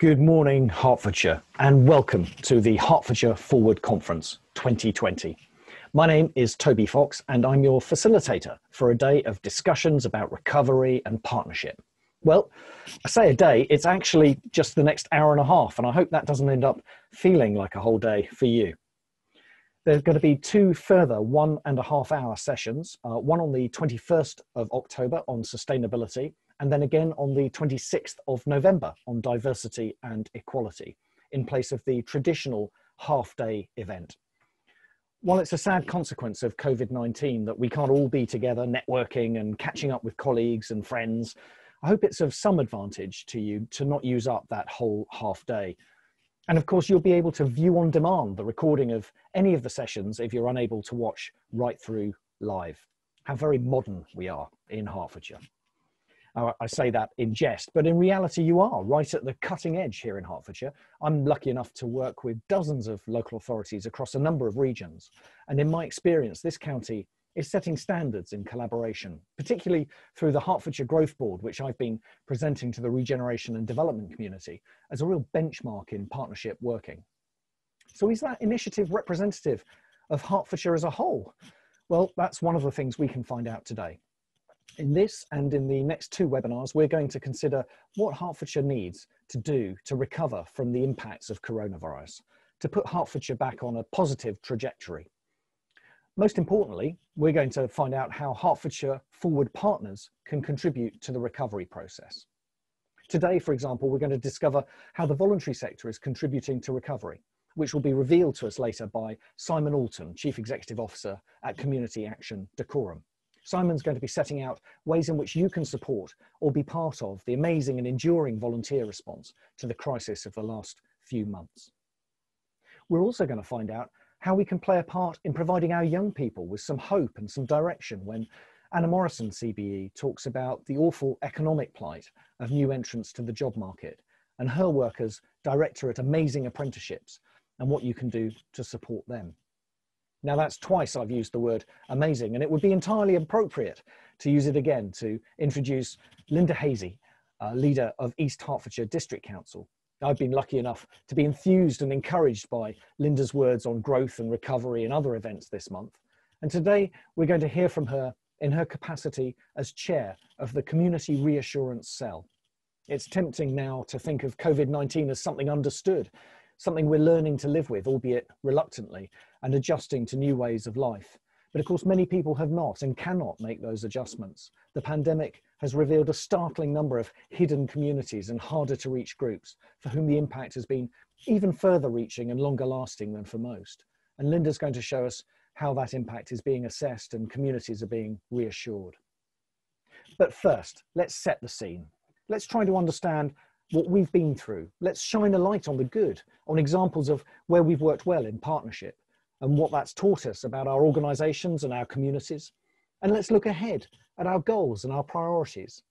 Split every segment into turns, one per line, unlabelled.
Good morning, Hertfordshire, and welcome to the Hertfordshire Forward Conference 2020. My name is Toby Fox, and I'm your facilitator for a day of discussions about recovery and partnership. Well, I say a day, it's actually just the next hour and a half, and I hope that doesn't end up feeling like a whole day for you. There's going to be two further 1.5 hour sessions, one on the 21st of October on sustainability, and then again on the 26th of November on diversity and equality, in place of the traditional half-day event. While it's a sad consequence of COVID-19 that we can't all be together networking and catching up with colleagues and friends, I hope it's of some advantage to you to not use up that whole half day. And of course, you'll be able to view on demand the recording of any of the sessions if you're unable to watch right through live. How very modern we are in Hertfordshire. I say that in jest, but in reality you are right at the cutting edge here in Hertfordshire. I'm lucky enough to work with dozens of local authorities across a number of regions. And in my experience, this county is setting standards in collaboration, particularly through the Hertfordshire Growth Board, which I've been presenting to the regeneration and development community as a real benchmark in partnership working. So is that initiative representative of Hertfordshire as a whole? Well, that's one of the things we can find out today. In this and in the next two webinars, we're going to consider what Hertfordshire needs to do to recover from the impacts of coronavirus, to put Hertfordshire back on a positive trajectory. Most importantly, we're going to find out how Hertfordshire Forward partners can contribute to the recovery process. Today, for example, we're going to discover how the voluntary sector is contributing to recovery, which will be revealed to us later by Simon Alton, Chief Executive Officer at Community Action Decorum. Simon's going to be setting out ways in which you can support or be part of the amazing and enduring volunteer response to the crisis of the last few months. We're also going to find out how we can play a part in providing our young people with some hope and some direction when Anna Morrison, CBE, talks about the awful economic plight of new entrants to the job market and her work as director at Amazing Apprenticeships and what you can do to support them. Now that's twice I've used the word amazing, and it would be entirely appropriate to use it again to introduce Linda Hazy, leader of East Hertfordshire District Council. I've been lucky enough to be enthused and encouraged by Linda's words on growth and recovery and other events this month. And today we're going to hear from her in her capacity as chair of the Community Reassurance Cell. It's tempting now to think of COVID-19 as something understood, something we're learning to live with, albeit reluctantly, and adjusting to new ways of life. But of course, many people have not and cannot make those adjustments. The pandemic has revealed a startling number of hidden communities and harder to reach groups for whom the impact has been even further reaching and longer lasting than for most. And Linda's going to show us how that impact is being assessed and communities are being reassured. But first, let's set the scene. Let's try to understand what we've been through. Let's shine a light on the good, on examples of where we've worked well in partnership and what that's taught us about our organisations and our communities. And let's look ahead at our goals and our priorities.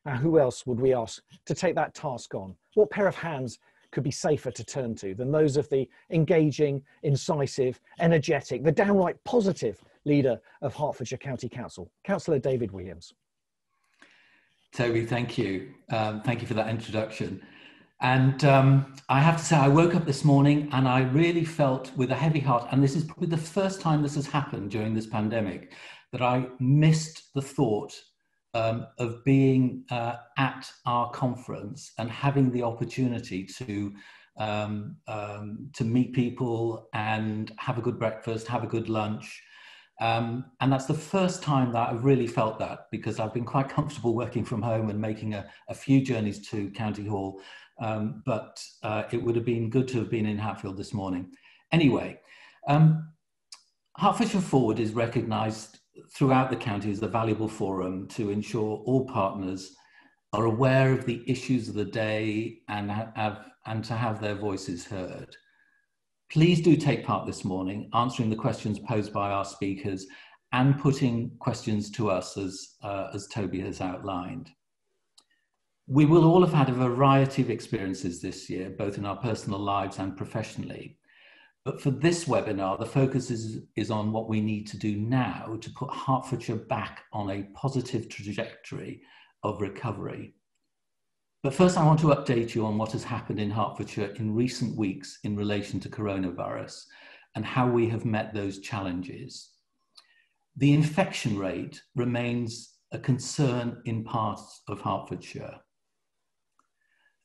Now, who else would we ask to take that task on? What pair of hands could be safer to turn to than those of the engaging, incisive, energetic, the downright positive leader of Hertfordshire County Council, Councillor David Williams.
Toby, thank you. Thank you for that introduction. And I have to say, I woke up this morning and I really felt with a heavy heart, and this is probably the first time this has happened during this pandemic, that I missed the thought of being at our conference and having the opportunity to meet people and have a good breakfast, have a good lunch. And that's the first time that I've really felt that, because I've been quite comfortable working from home and making a few journeys to County Hall. But it would have been good to have been in Hatfield this morning. Anyway, Hertfordshire Forward is recognised throughout the county as a valuable forum to ensure all partners are aware of the issues of the day and to have their voices heard. Please do take part this morning, answering the questions posed by our speakers and putting questions to us as Toby has outlined. We will all have had a variety of experiences this year, both in our personal lives and professionally. But for this webinar, the focus is on what we need to do now to put Hertfordshire back on a positive trajectory of recovery. But first, I want to update you on what has happened in Hertfordshire in recent weeks in relation to coronavirus and how we have met those challenges. The infection rate remains a concern in parts of Hertfordshire.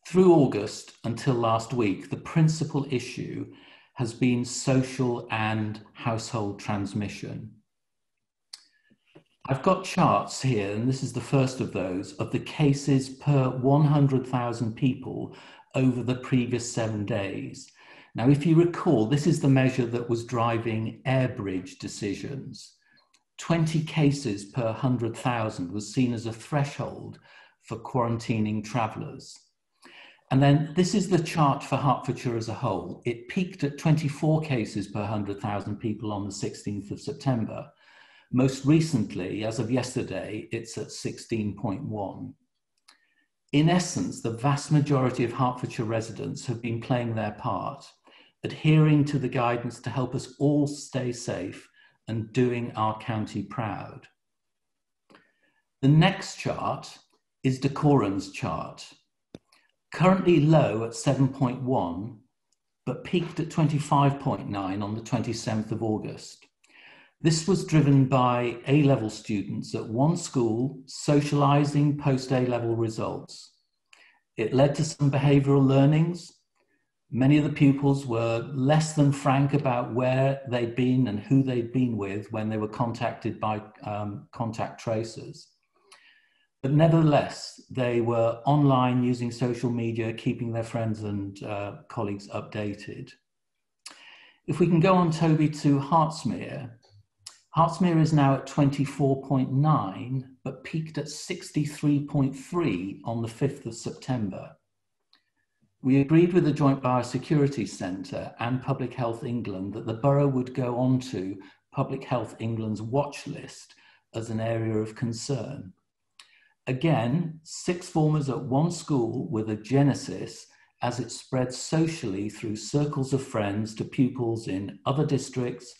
Through August until last week, the principal issue has been social and household transmission. I've got charts here, and this is the first of those, of the cases per 100,000 people over the previous 7 days. Now, if you recall, this is the measure that was driving Airbridge decisions. 20 cases per 100,000 was seen as a threshold for quarantining travellers. And then this is the chart for Hertfordshire as a whole. It peaked at 24 cases per 100,000 people on the 16th of September. Most recently, as of yesterday, it's at 16.1. In essence, the vast majority of Hertfordshire residents have been playing their part, adhering to the guidance to help us all stay safe and doing our county proud. The next chart is Decoram's chart. Currently low at 7.1, but peaked at 25.9 on the 27th of August. This was driven by A-level students at one school socialising post-A-level results. It led to some behavioural learnings. Many of the pupils were less than frank about where they'd been and who they'd been with when they were contacted by contact tracers. But nevertheless, they were online using social media, keeping their friends and colleagues updated. If we can go on, Toby, to Hertfordshire. Hertfordshire is now at 24.9, but peaked at 63.3 on the 5th of September. We agreed with the Joint Biosecurity Centre and Public Health England that the borough would go on to Public Health England's watch list as an area of concern. Again, sixth formers at one school were the genesis as it spread socially through circles of friends to pupils in other districts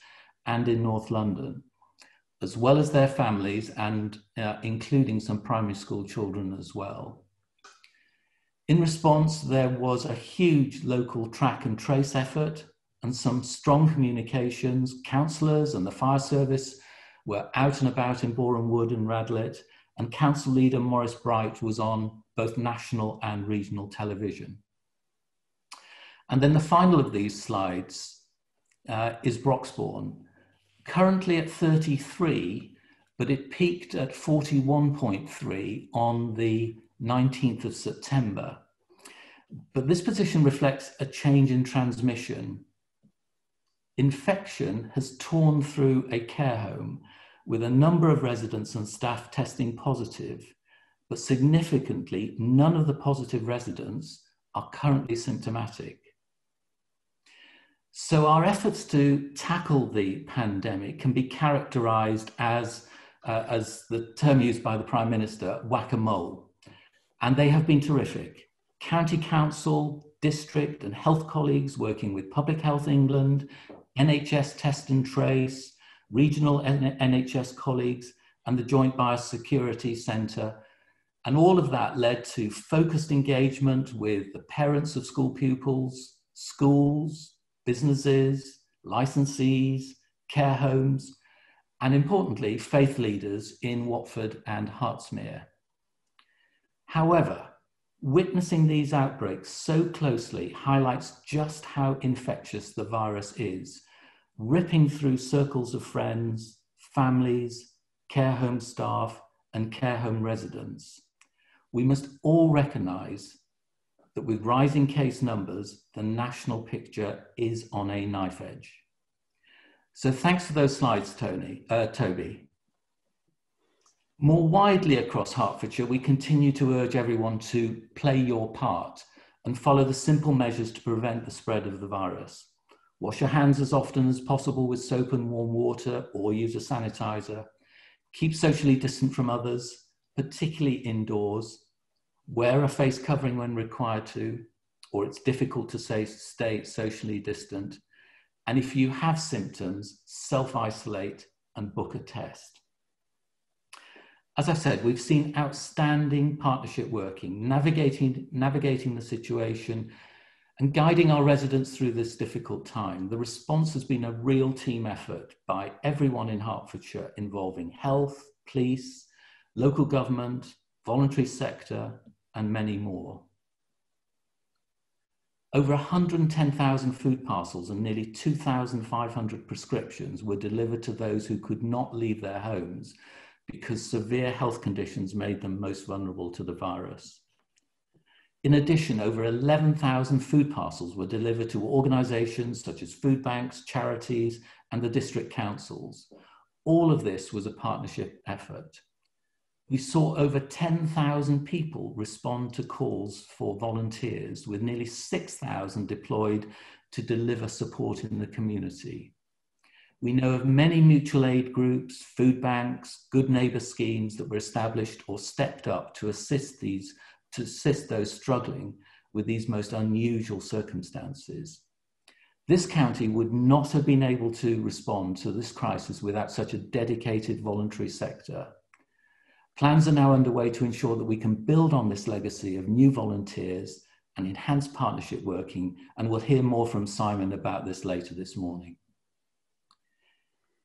and in North London, as well as their families and including some primary school children as well. In response, there was a huge local track and trace effort and some strong communications. Councillors and the fire service were out and about in Boreham Wood and Radlett, and council leader Maurice Bright was on both national and regional television. And then the final of these slides is Broxbourne, currently at 33, but it peaked at 41.3 on the 19th of September. But this position reflects a change in transmission. Infection has torn through a care home with a number of residents and staff testing positive, but significantly, none of the positive residents are currently symptomatic. So our efforts to tackle the pandemic can be characterized as the term used by the Prime Minister, whack-a-mole. And they have been terrific. County Council, district and health colleagues working with Public Health England, NHS Test and Trace, regional NHS colleagues, and the Joint Biosecurity Centre. And all of that led to focused engagement with the parents of school pupils, schools, businesses, licensees, care homes, and importantly, faith leaders in Watford and Hertfordshire. However, witnessing these outbreaks so closely highlights just how infectious the virus is, ripping through circles of friends, families, care home staff, and care home residents. We must all recognise that with rising case numbers, the national picture is on a knife edge. So thanks for those slides, Toby. More widely across Hertfordshire, we continue to urge everyone to play your part and follow the simple measures to prevent the spread of the virus. Wash your hands as often as possible with soap and warm water, or use a sanitizer. Keep socially distant from others, particularly indoors. Wear a face covering when required to, or it's difficult to stay socially distant. And if you have symptoms, self-isolate and book a test. As I said, we've seen outstanding partnership working, navigating the situation and guiding our residents through this difficult time. The response has been a real team effort by everyone in Hertfordshire involving health, police, local government, voluntary sector, and many more. Over 110,000 food parcels and nearly 2,500 prescriptions were delivered to those who could not leave their homes because severe health conditions made them most vulnerable to the virus. In addition, over 11,000 food parcels were delivered to organisations such as food banks, charities, and the district councils. All of this was a partnership effort. We saw over 10,000 people respond to calls for volunteers, with nearly 6,000 deployed to deliver support in the community. We know of many mutual aid groups, food banks, good neighbour schemes that were established or stepped up to assist those struggling with these most unusual circumstances. This county would not have been able to respond to this crisis without such a dedicated voluntary sector. Plans are now underway to ensure that we can build on this legacy of new volunteers and enhance partnership working, and we'll hear more from Simon about this later this morning.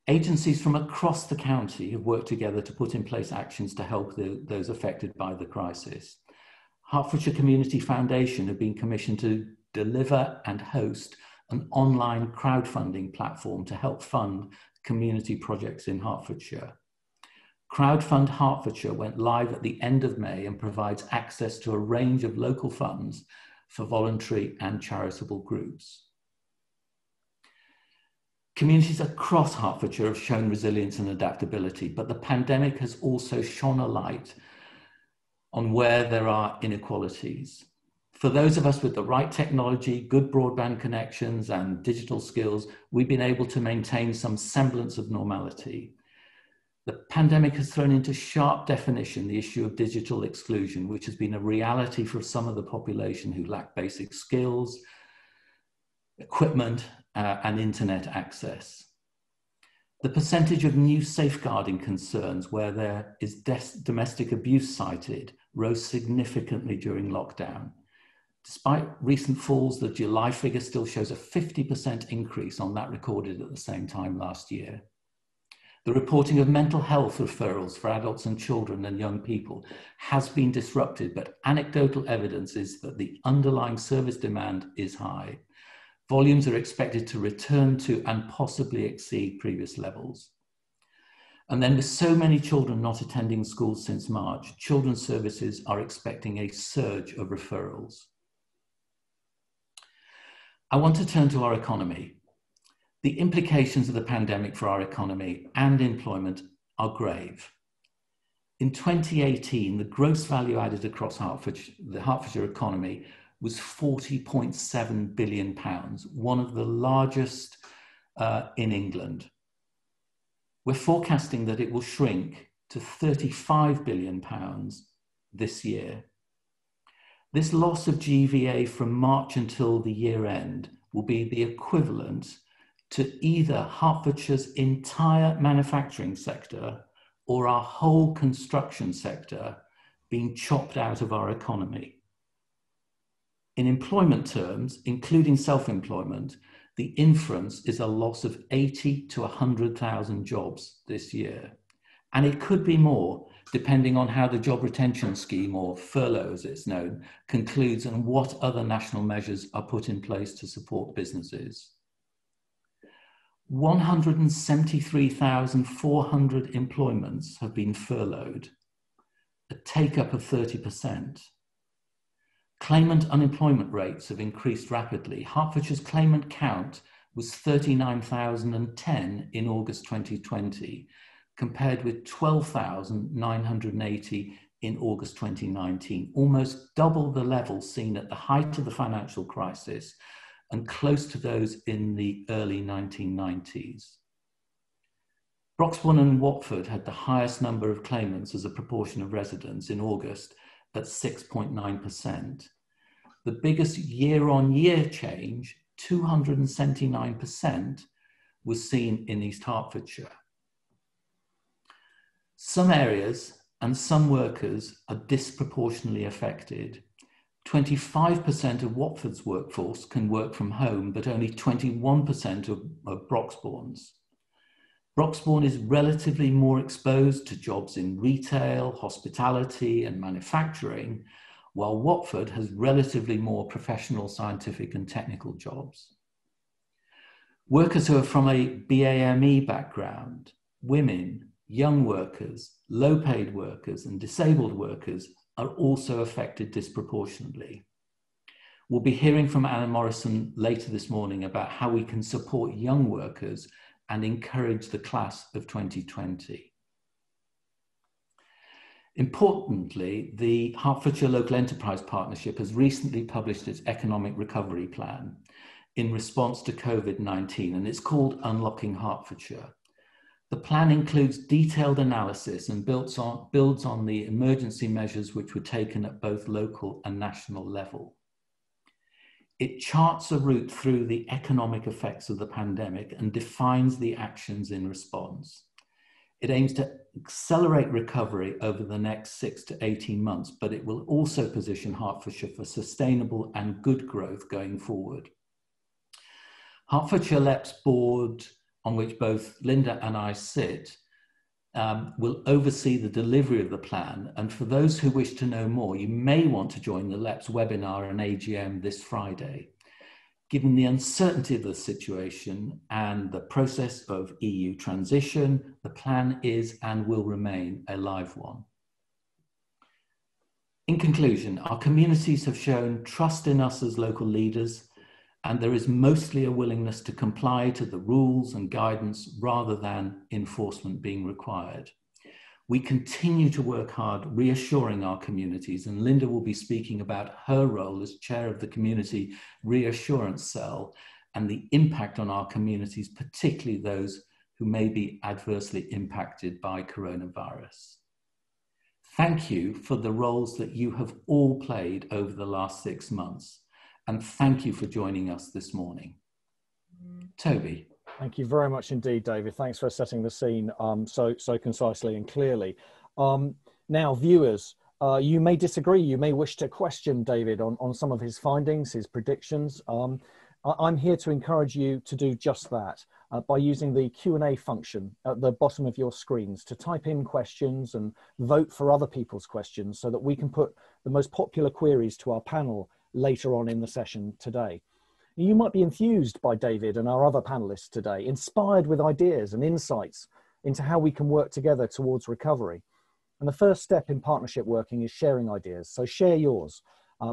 Agencies from across the county have worked together to put in place actions to help those affected by the crisis. Hertfordshire Community Foundation have been commissioned to deliver and host an online crowdfunding platform to help fund community projects in Hertfordshire. Crowdfund Hertfordshire went live at the end of May and provides access to a range of local funds for voluntary and charitable groups. Communities across Hertfordshire have shown resilience and adaptability, but the pandemic has also shone a light on where there are inequalities. For those of us with the right technology, good broadband connections, and digital skills, we've been able to maintain some semblance of normality. The pandemic has thrown into sharp definition the issue of digital exclusion, which has been a reality for some of the population who lack basic skills, equipment, and internet access. The percentage of new safeguarding concerns where there is domestic abuse cited rose significantly during lockdown. Despite recent falls, the July figure still shows a 50% increase on that recorded at the same time last year. The reporting of mental health referrals for adults and children and young people has been disrupted, but anecdotal evidence is that the underlying service demand is high. Volumes are expected to return to and possibly exceed previous levels. And then with so many children not attending schools since March, children's services are expecting a surge of referrals. I want to turn to our economy. The implications of the pandemic for our economy and employment are grave. In 2018, the gross value added across the Hertfordshire economy was £40.7 billion, one of the largest in England. We're forecasting that it will shrink to £35 billion this year. This loss of GVA from March until the year end will be the equivalent to either Hertfordshire's entire manufacturing sector or our whole construction sector being chopped out of our economy. In employment terms, including self-employment, the inference is a loss of 80 to 100,000 jobs this year. And it could be more, depending on how the job retention scheme, or furlough as it's known, concludes and what other national measures are put in place to support businesses. 173,400 employments have been furloughed, a take-up of 30%. Claimant unemployment rates have increased rapidly. Hertfordshire's claimant count was 39,010 in August 2020, compared with 12,980 in August 2019, almost double the level seen at the height of the financial crisis and close to those in the early 1990s. Broxbourne and Watford had the highest number of claimants as a proportion of residents in August at 6.9%. The biggest year-on-year change, 279%, was seen in East Hertfordshire. Some areas and some workers are disproportionately affected. 25% of Watford's workforce can work from home, but only 21% of Broxbourne's. Broxbourne is relatively more exposed to jobs in retail, hospitality, and manufacturing, while Watford has relatively more professional, scientific, and technical jobs. Workers who are from a BAME background, women, young workers, low-paid workers, and disabled workers are also affected disproportionately. We'll be hearing from Anna Morrison later this morning about how we can support young workers and encourage the class of 2020. Importantly, the Hertfordshire Local Enterprise Partnership has recently published its economic recovery plan in response to COVID-19, and it's called Unlocking Hertfordshire. The plan includes detailed analysis and builds on the emergency measures which were taken at both local and national level. It charts a route through the economic effects of the pandemic and defines the actions in response. It aims to accelerate recovery over the next 6 to 18 months, but it will also position Hertfordshire for sustainable and good growth going forward. Hertfordshire LEP's board, on which both Linda and I sit, will oversee the delivery of the plan. And for those who wish to know more, you may want to join the LEP's webinar and AGM this Friday. Given the uncertainty of the situation and the process of EU transition, the plan is and will remain a live one. In conclusion, our communities have shown trust in us as local leaders, and there is mostly a willingness to comply to the rules and guidance rather than enforcement being required. We continue to work hard reassuring our communities, and Linda will be speaking about her role as chair of the Community Reassurance Cell and the impact on our communities, particularly those who may be adversely impacted by coronavirus. Thank you for the roles that you have all played over the last 6 months. And thank you for joining us this morning. Toby.
Thank you very much indeed, David. Thanks for setting the scene so concisely and clearly. Now, viewers, you may disagree. You may wish to question David on some of his findings, his predictions. I'm here to encourage you to do just that by using the Q&A function at the bottom of your screens to type in questions and vote for other people's questions so that we can put the most popular queries to our panel later on in the session today. You might be enthused by David and our other panelists today, inspired with ideas and insights into how we can work together towards recovery. And the first step in partnership working is sharing ideas, so share yours.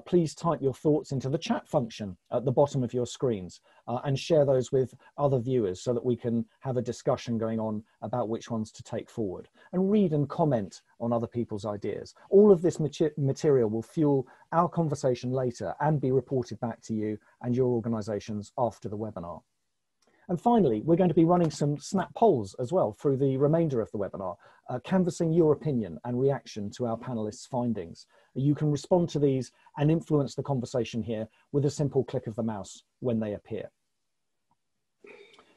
Please type your thoughts into the chat function at the bottom of your screens and share those with other viewers so that we can have a discussion going on about which ones to take forward, and read and comment on other people's ideas. All of this material will fuel our conversation later and be reported back to you and your organisations after the webinar. And finally, we're going to be running some snap polls as well through the remainder of the webinar, canvassing your opinion and reaction to our panelists' findings. You can respond to these and influence the conversation here with a simple click of the mouse when they appear.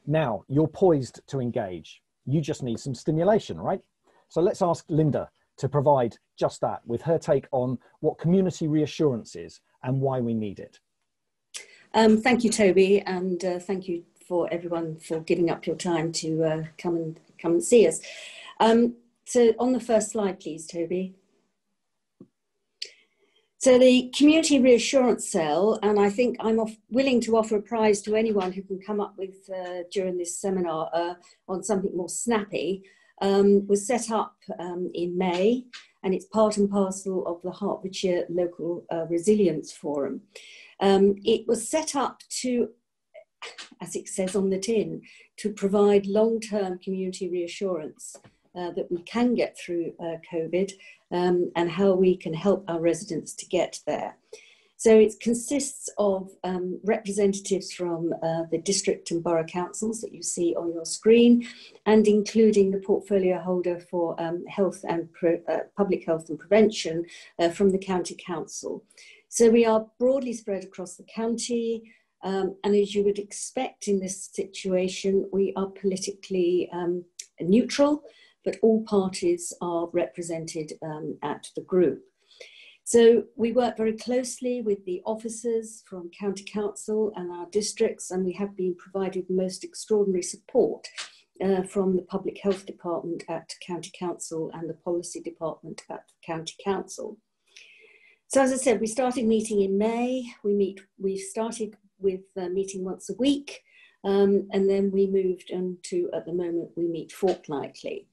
Now, you're poised to engage. You just need some stimulation, right? So let's ask Linda to provide just that with her take on what community reassurance is and why we need it.
Thank you, Toby, and thank you for everyone for giving up your time to come and see us. So on the first slide, please, Toby. So the Community Reassurance Cell, and I think I'm willing to offer a prize to anyone who can come up with, during this seminar, on something more snappy, was set up in May, and it's part and parcel of the Hertfordshire Local Resilience Forum. It was set up to, as it says on the tin, to provide long-term community reassurance that we can get through COVID and how we can help our residents to get there. So it consists of representatives from the district and borough councils that you see on your screen, and including the portfolio holder for health and public health and prevention from the county council. So we are broadly spread across the county, and as you would expect in this situation, we are politically neutral, but all parties are represented at the group. So we work very closely with the officers from County Council and our districts, and we have been provided most extraordinary support from the Public Health Department at County Council and the Policy Department at County Council. So as I said, we started meeting in May. We started with meeting once a week, and then we moved into, at the moment, we meet fortnightly.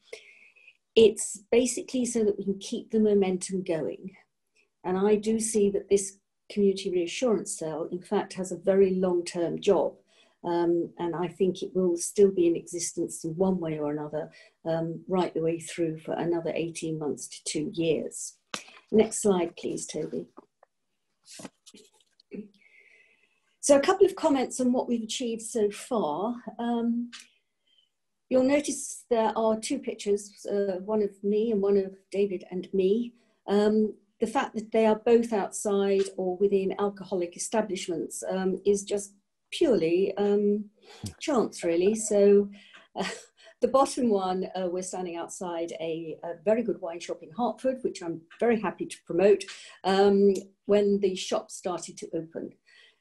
It's basically so that we can keep the momentum going. And I do see that this community reassurance cell, in fact, has a very long-term job. And I think it will still be in existence in one way or another, right the way through for another 18 months to 2 years. Next slide, please, Toby. So a couple of comments on what we've achieved so far. You'll notice there are 2 pictures, one of me and one of David and me. The fact that they are both outside or within alcoholic establishments is just purely chance, really. So the bottom one, we're standing outside a very good wine shop in Hertford, which I'm very happy to promote, when the shop started to open.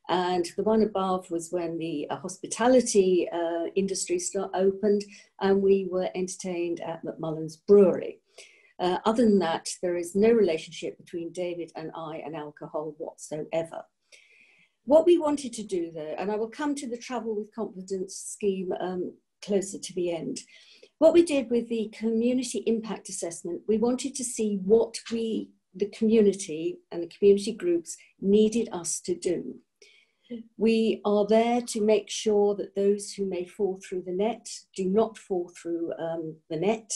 And the one above was when the hospitality industry opened, and we were entertained at McMullen's Brewery. Other than that, there is no relationship between David and I and alcohol whatsoever. What we wanted to do though, and I will come to the Travel with Confidence scheme closer to the end. What we did with the community impact assessment, we wanted to see what the community and the community groups needed us to do. We are there to make sure that those who may fall through the net do not fall through the net.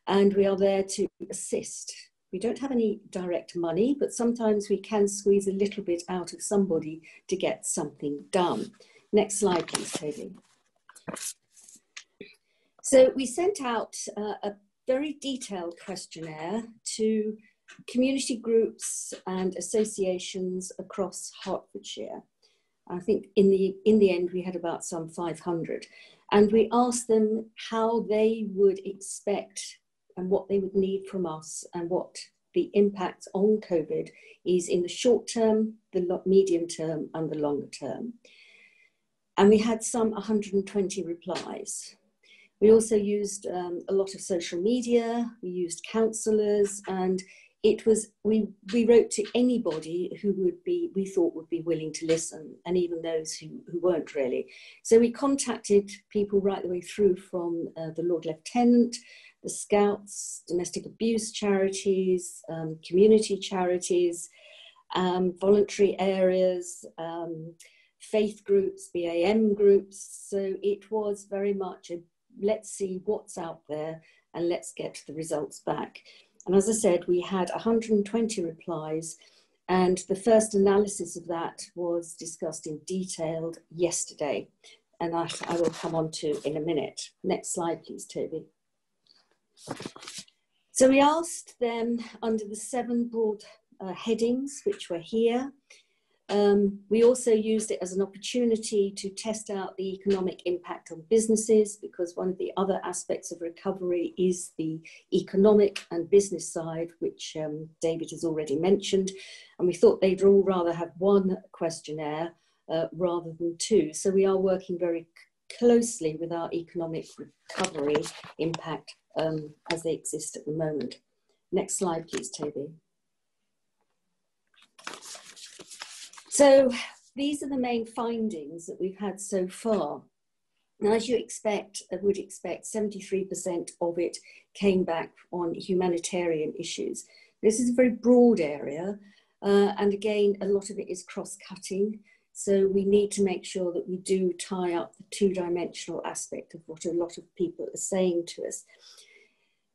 And we are there to assist. We don't have any direct money, but sometimes we can squeeze a little bit out of somebody to get something done. Next slide, please, Toby. So we sent out a very detailed questionnaire to community groups and associations across Hertfordshire. I think in the end, we had about some 500. And we asked them how they would expect and what they would need from us and what the impact on COVID is in the short term, the medium term and the longer term. And we had some 120 replies. We also used a lot of social media, we used counsellors, and it was, we wrote to anybody who we thought would be willing to listen, and even those who weren't really. So we contacted people right the way through from the Lord Lieutenant, the Scouts, domestic abuse charities, community charities, voluntary areas, faith groups, BAM groups. So it was very much a let's see what's out there and let's get the results back. And as I said, we had 120 replies, and the first analysis of that was discussed in detail yesterday, and I will come on to in a minute. Next slide, please, Toby. So we asked them under the 7 broad headings, which were here. We also used it as an opportunity to test out the economic impact on businesses, because one of the other aspects of recovery is the economic and business side, which David has already mentioned. And we thought they'd all rather have 1 questionnaire rather than 2. So we are working very closely with our economic recovery impact as they exist at the moment. Next slide, please, Toby. So these are the main findings that we've had so far. Now, as you would expect, 73% of it came back on humanitarian issues. This is a very broad area, and again, a lot of it is cross-cutting. So we need to make sure that we do tie up the 2-dimensional aspect of what a lot of people are saying to us.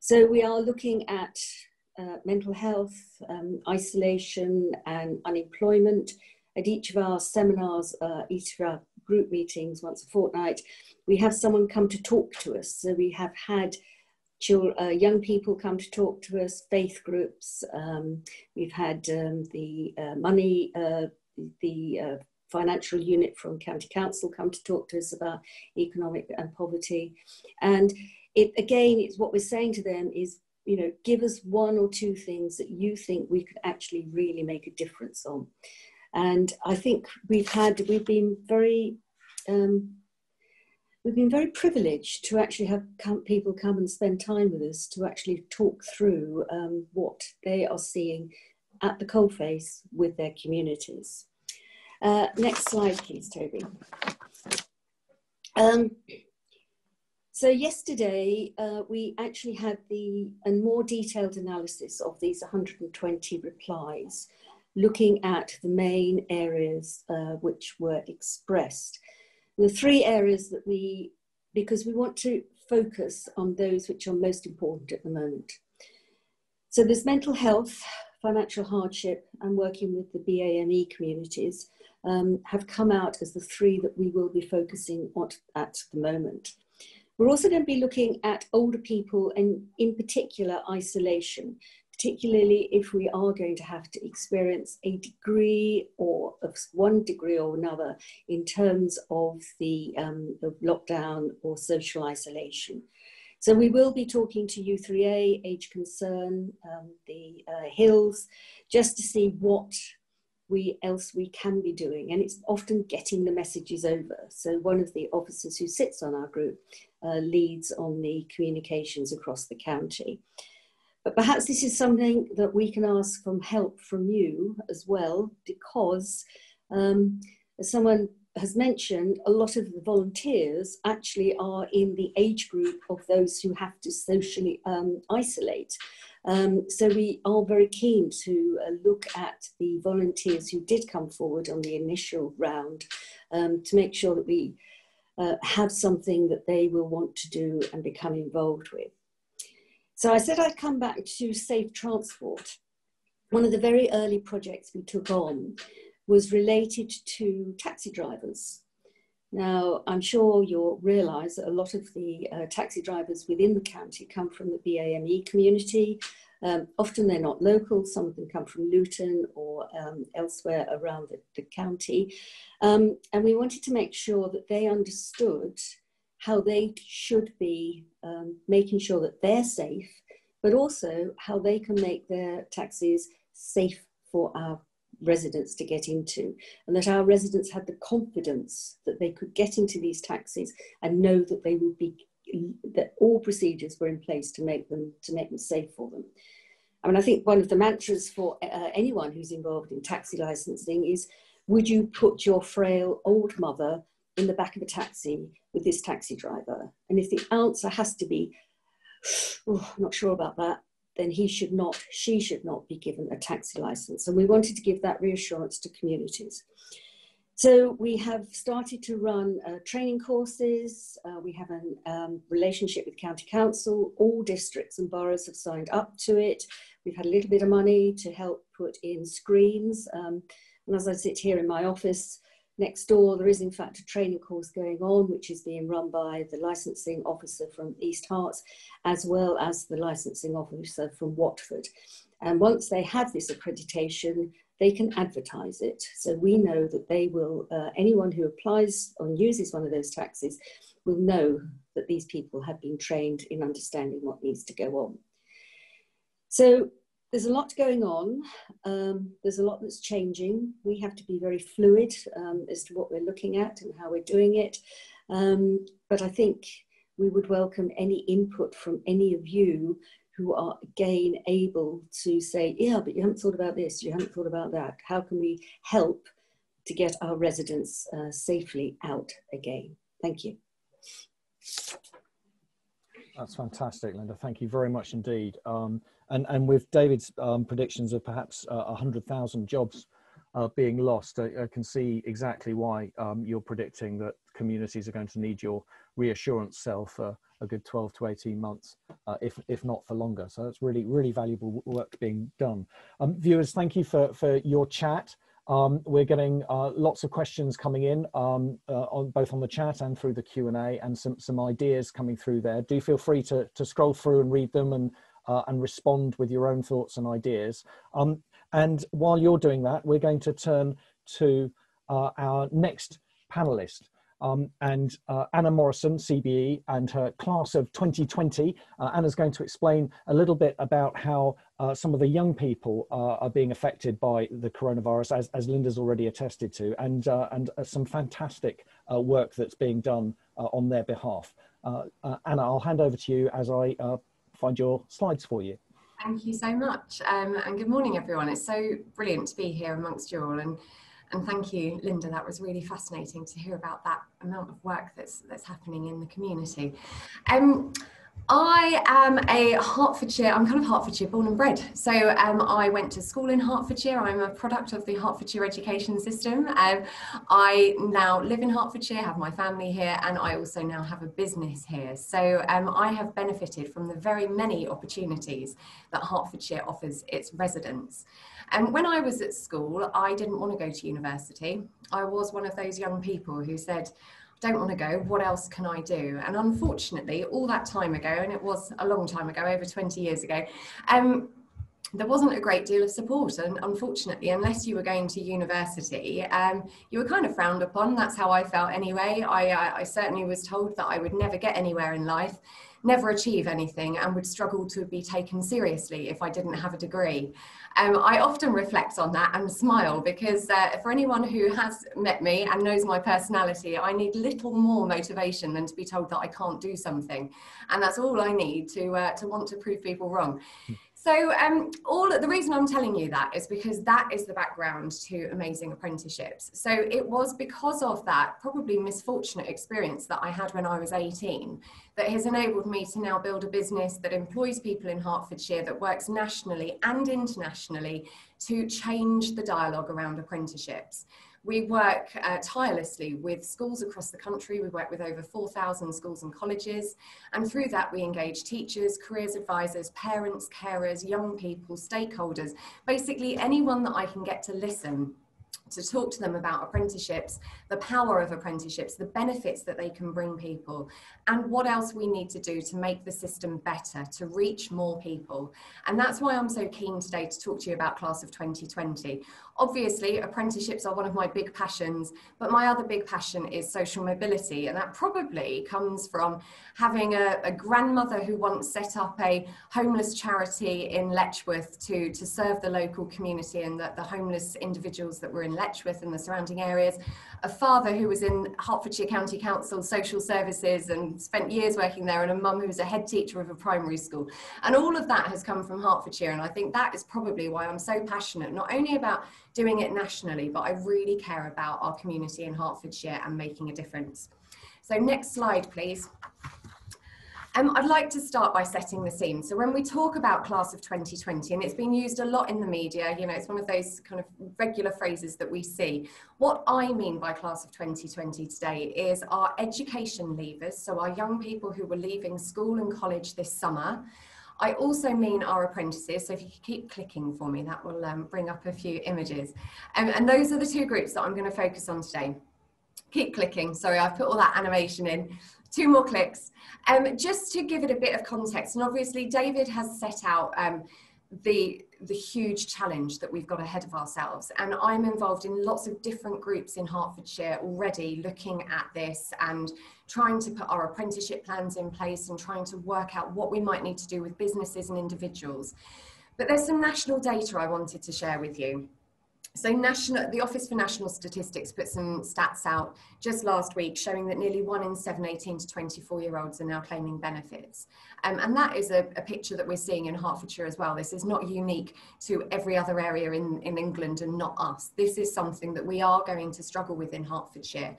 So we are looking at mental health, isolation and unemployment. At each of our seminars, each of our group meetings once a fortnight, we have someone come to talk to us. So we have had young people come to talk to us, faith groups. We've had the financial unit from County Council come to talk to us about economic and poverty. And again, it's what we're saying to them is, you know, give us one or two things that you think we could actually really make a difference on. And I think we've been very privileged to actually have people come and spend time with us to actually talk through what they are seeing at the coalface with their communities. Next slide, please, Toby. So yesterday, we actually had a more detailed analysis of these 120 replies, looking at the main areas which were expressed. The three areas that because we want to focus on those which are most important at the moment. So there's mental health, financial hardship, and working with the BAME communities have come out as the three that we will be focusing on at the moment. We're also going to be looking at older people and in particular isolation, particularly if we are going to have to experience a degree or of one degree or another in terms of the lockdown or social isolation. So we will be talking to U3A, Age Concern, the Hills, just to see what else we can be doing. And it's often getting the messages over. So one of the officers who sits on our group leads on the communications across the county. But perhaps this is something that we can ask for help from you as well, because as someone has mentioned, a lot of the volunteers actually are in the age group of those who have to socially isolate. So we are very keen to look at the volunteers who did come forward on the initial round to make sure that we have something that they will want to do and become involved with. So I said I'd come back to safe transport. One of the very early projects we took on was related to taxi drivers. Now, I'm sure you'll realise that a lot of the taxi drivers within the county come from the BAME community. Often they're not local, some of them come from Luton or elsewhere around the county. And we wanted to make sure that they understood how they should be making sure that they're safe, but also how they can make their taxis safe for our residents to get into, and that our residents had the confidence that they could get into these taxis and know that they would be, that all procedures were in place to make them safe for them. I mean, I think one of the mantras for anyone who's involved in taxi licensing is, would you put your frail old mother in the back of a taxi with this taxi driver? And if the answer has to be, oh, I'm not sure about that, then she should not be given a taxi license. And we wanted to give that reassurance to communities. So we have started to run training courses. We have a relationship with County Council. All districts and boroughs have signed up to it. We've had a little bit of money to help put in screens. And as I sit here in my office, next door, there is in fact a training course going on, which is being run by the licensing officer from East Herts, as well as the licensing officer from Watford. And once they have this accreditation, they can advertise it. So we know that they will, anyone who applies or uses one of those taxis will know that these people have been trained in understanding what needs to go on. So there's a lot going on. There's a lot that's changing. We have to be very fluid as to what we're looking at and how we're doing it. But I think we would welcome any input from any of you who are again able to say, yeah, but you haven't thought about this, you haven't thought about that. How can we help to get our residents safely out again? Thank you.
That's fantastic, Linda. Thank you very much indeed. And with David's predictions of perhaps 100,000 jobs being lost, I can see exactly why you're predicting that communities are going to need your reassurance cell for a good 12 to 18 months, if not for longer. So that's really, really valuable work being done. Viewers, thank you for your chat. We're getting lots of questions coming in both on the chat and through the Q&A, and some ideas coming through there. Do feel free to scroll through and read them and respond with your own thoughts and ideas. And while you're doing that, we're going to turn to our next panelist. and Anna Morrison, CBE, and her class of 2020. Anna's going to explain a little bit about how some of the young people are being affected by the coronavirus, as Linda's already attested to, and some fantastic work that's being done on their behalf. Anna, I'll hand over to you as I find your slides for you.
Thank you so much, and good morning, everyone. It's so brilliant to be here amongst you all, and thank you, Linda. That was really fascinating to hear about that amount of work that's happening in the community. I am a Hertfordshire, I'm kind of Hertfordshire born and bred. So I went to school in Hertfordshire. I'm a product of the Hertfordshire education system. I now live in Hertfordshire, have my family here, and I also now have a business here. So I have benefited from the very many opportunities that Hertfordshire offers its residents. And when I was at school, I didn't want to go to university. I was one of those young people who said, don't want to go, what else can I do? And unfortunately, all that time ago, and it was a long time ago, over 20 years ago, there wasn't a great deal of support. And unfortunately, unless you were going to university, you were kind of frowned upon. That's how I felt anyway. I certainly was told that I would never get anywhere in life, never achieve anything, and would struggle to be taken seriously if I didn't have a degree. I often reflect on that and smile because for anyone who has met me and knows my personality, I need little more motivation than to be told that I can't do something. And that's all I need to want to prove people wrong. So the reason I'm telling you that is because that is the background to Amazing Apprenticeships. So it was because of that probably misfortunate experience that I had when I was 18 that has enabled me to now build a business that employs people in Hertfordshire, that works nationally and internationally to change the dialogue around apprenticeships. We work tirelessly with schools across the country. We work with over 4,000 schools and colleges. And through that, we engage teachers, careers advisors, parents, carers, young people, stakeholders, basically anyone that I can get to listen, to talk to them about apprenticeships, the power of apprenticeships, the benefits that they can bring people, and what else we need to do to make the system better, to reach more people. And that's why I'm so keen today to talk to you about Class of 2020. Obviously, apprenticeships are one of my big passions, but my other big passion is social mobility. And that probably comes from having a grandmother who once set up a homeless charity in Letchworth to serve the local community and the homeless individuals that were in Letchworth and the surrounding areas, a father who was in Hertfordshire County Council Social Services and spent years working there, and a mum who was a head teacher of a primary school. And all of that has come from Hertfordshire, and I think that is probably why I'm so passionate, not only about doing it nationally, but I really care about our community in Hertfordshire and making a difference. So next slide, please. I'd like to start by setting the scene. So when we talk about Class of 2020, and it's been used a lot in the media, you know, it's one of those kind of regular phrases that we see. What I mean by Class of 2020 today is our education leavers, so our young people who were leaving school and college this summer. I also mean our apprentices, so if you could keep clicking for me, that will bring up a few images. And those are the two groups that I'm going to focus on today. Keep clicking, sorry, I've put all that animation in. 2 more clicks. Just to give it a bit of context, and obviously David has set out the huge challenge that we've got ahead of ourselves, and I'm involved in lots of different groups in Hertfordshire already looking at this and trying to put our apprenticeship plans in place and trying to work out what we might need to do with businesses and individuals. But there's some national data I wanted to share with you. So the Office for National Statistics put some stats out just last week showing that nearly 1 in 7 18 to 24-year-olds are now claiming benefits. And that is a picture that we're seeing in Hertfordshire as well. This is not unique to every other area in England and not us. This is something that we are going to struggle with in Hertfordshire.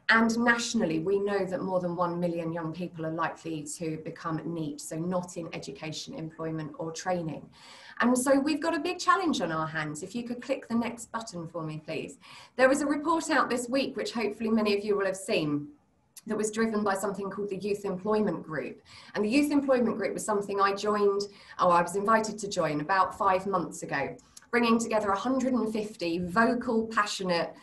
And nationally, we know that more than 1 million young people are likely to become NEET, so not in education, employment or training. And so we've got a big challenge on our hands. If you could click the next button for me, please. There was a report out this week, which hopefully many of you will have seen, that was driven by something called the Youth Employment Group. And the Youth Employment Group was something I was invited to join about 5 months ago, bringing together 150 vocal, passionate,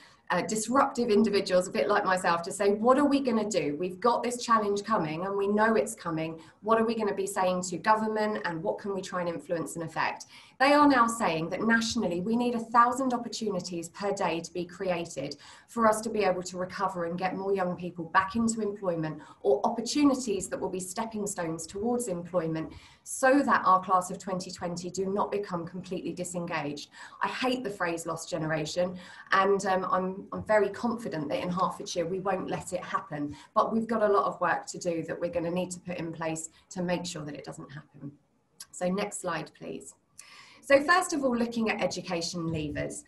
disruptive individuals, a bit like myself, to say, what are we going to do? We've got this challenge coming and we know it's coming. What are we going to be saying to government and what can we try and influence and affect? They are now saying that nationally we need 1,000 opportunities per day to be created for us to be able to recover and get more young people back into employment, or opportunities that will be stepping stones towards employment, so that our class of 2020 do not become completely disengaged. I hate the phrase lost generation, and I'm very confident that in Hertfordshire we won't let it happen, but we've got a lot of work to do that we're going to need to put in place to make sure that it doesn't happen. So next slide, please. So first of all, looking at education leavers.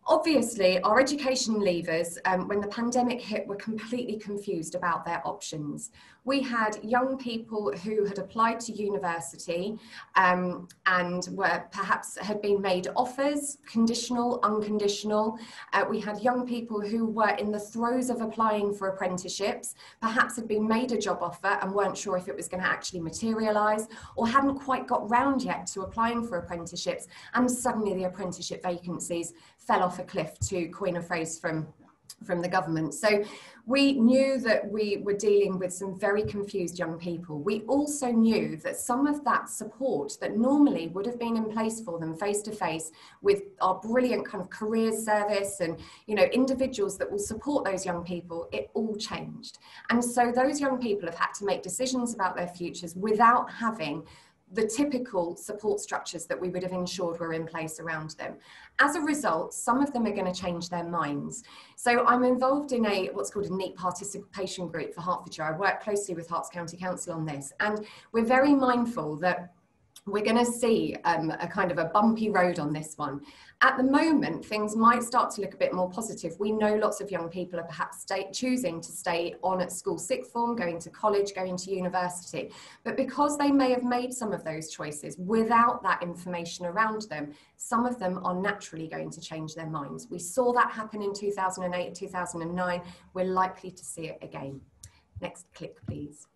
Obviously, our education leavers, when the pandemic hit, were completely confused about their options. We had young people who had applied to university and were perhaps had been made offers, conditional, unconditional. We had young people who were in the throes of applying for apprenticeships, perhaps had been made a job offer and weren't sure if it was going to actually materialise, or hadn't quite got round yet to applying for apprenticeships, and suddenly the apprenticeship vacancies fell off a cliff, to coin a phrase from the government. So we knew that we were dealing with some very confused young people. We also knew that some of that support that normally would have been in place for them face to face with our brilliant kind of careers service and, you know, individuals that will support those young people, it all changed. And so those young people have had to make decisions about their futures without having the typical support structures that we would have ensured were in place around them. As a result, some of them are going to change their minds. So I'm involved in what's called a NEAT participation group for Hertfordshire. I work closely with Herts County Council on this, and we're very mindful that we're going to see a kind of a bumpy road on this one. At the moment, things might start to look a bit more positive. We know lots of young people are perhaps choosing to stay on at school sixth form, going to college, going to university. But because they may have made some of those choices without that information around them, some of them are naturally going to change their minds. We saw that happen in 2008, 2009. We're likely to see it again. Next click, please.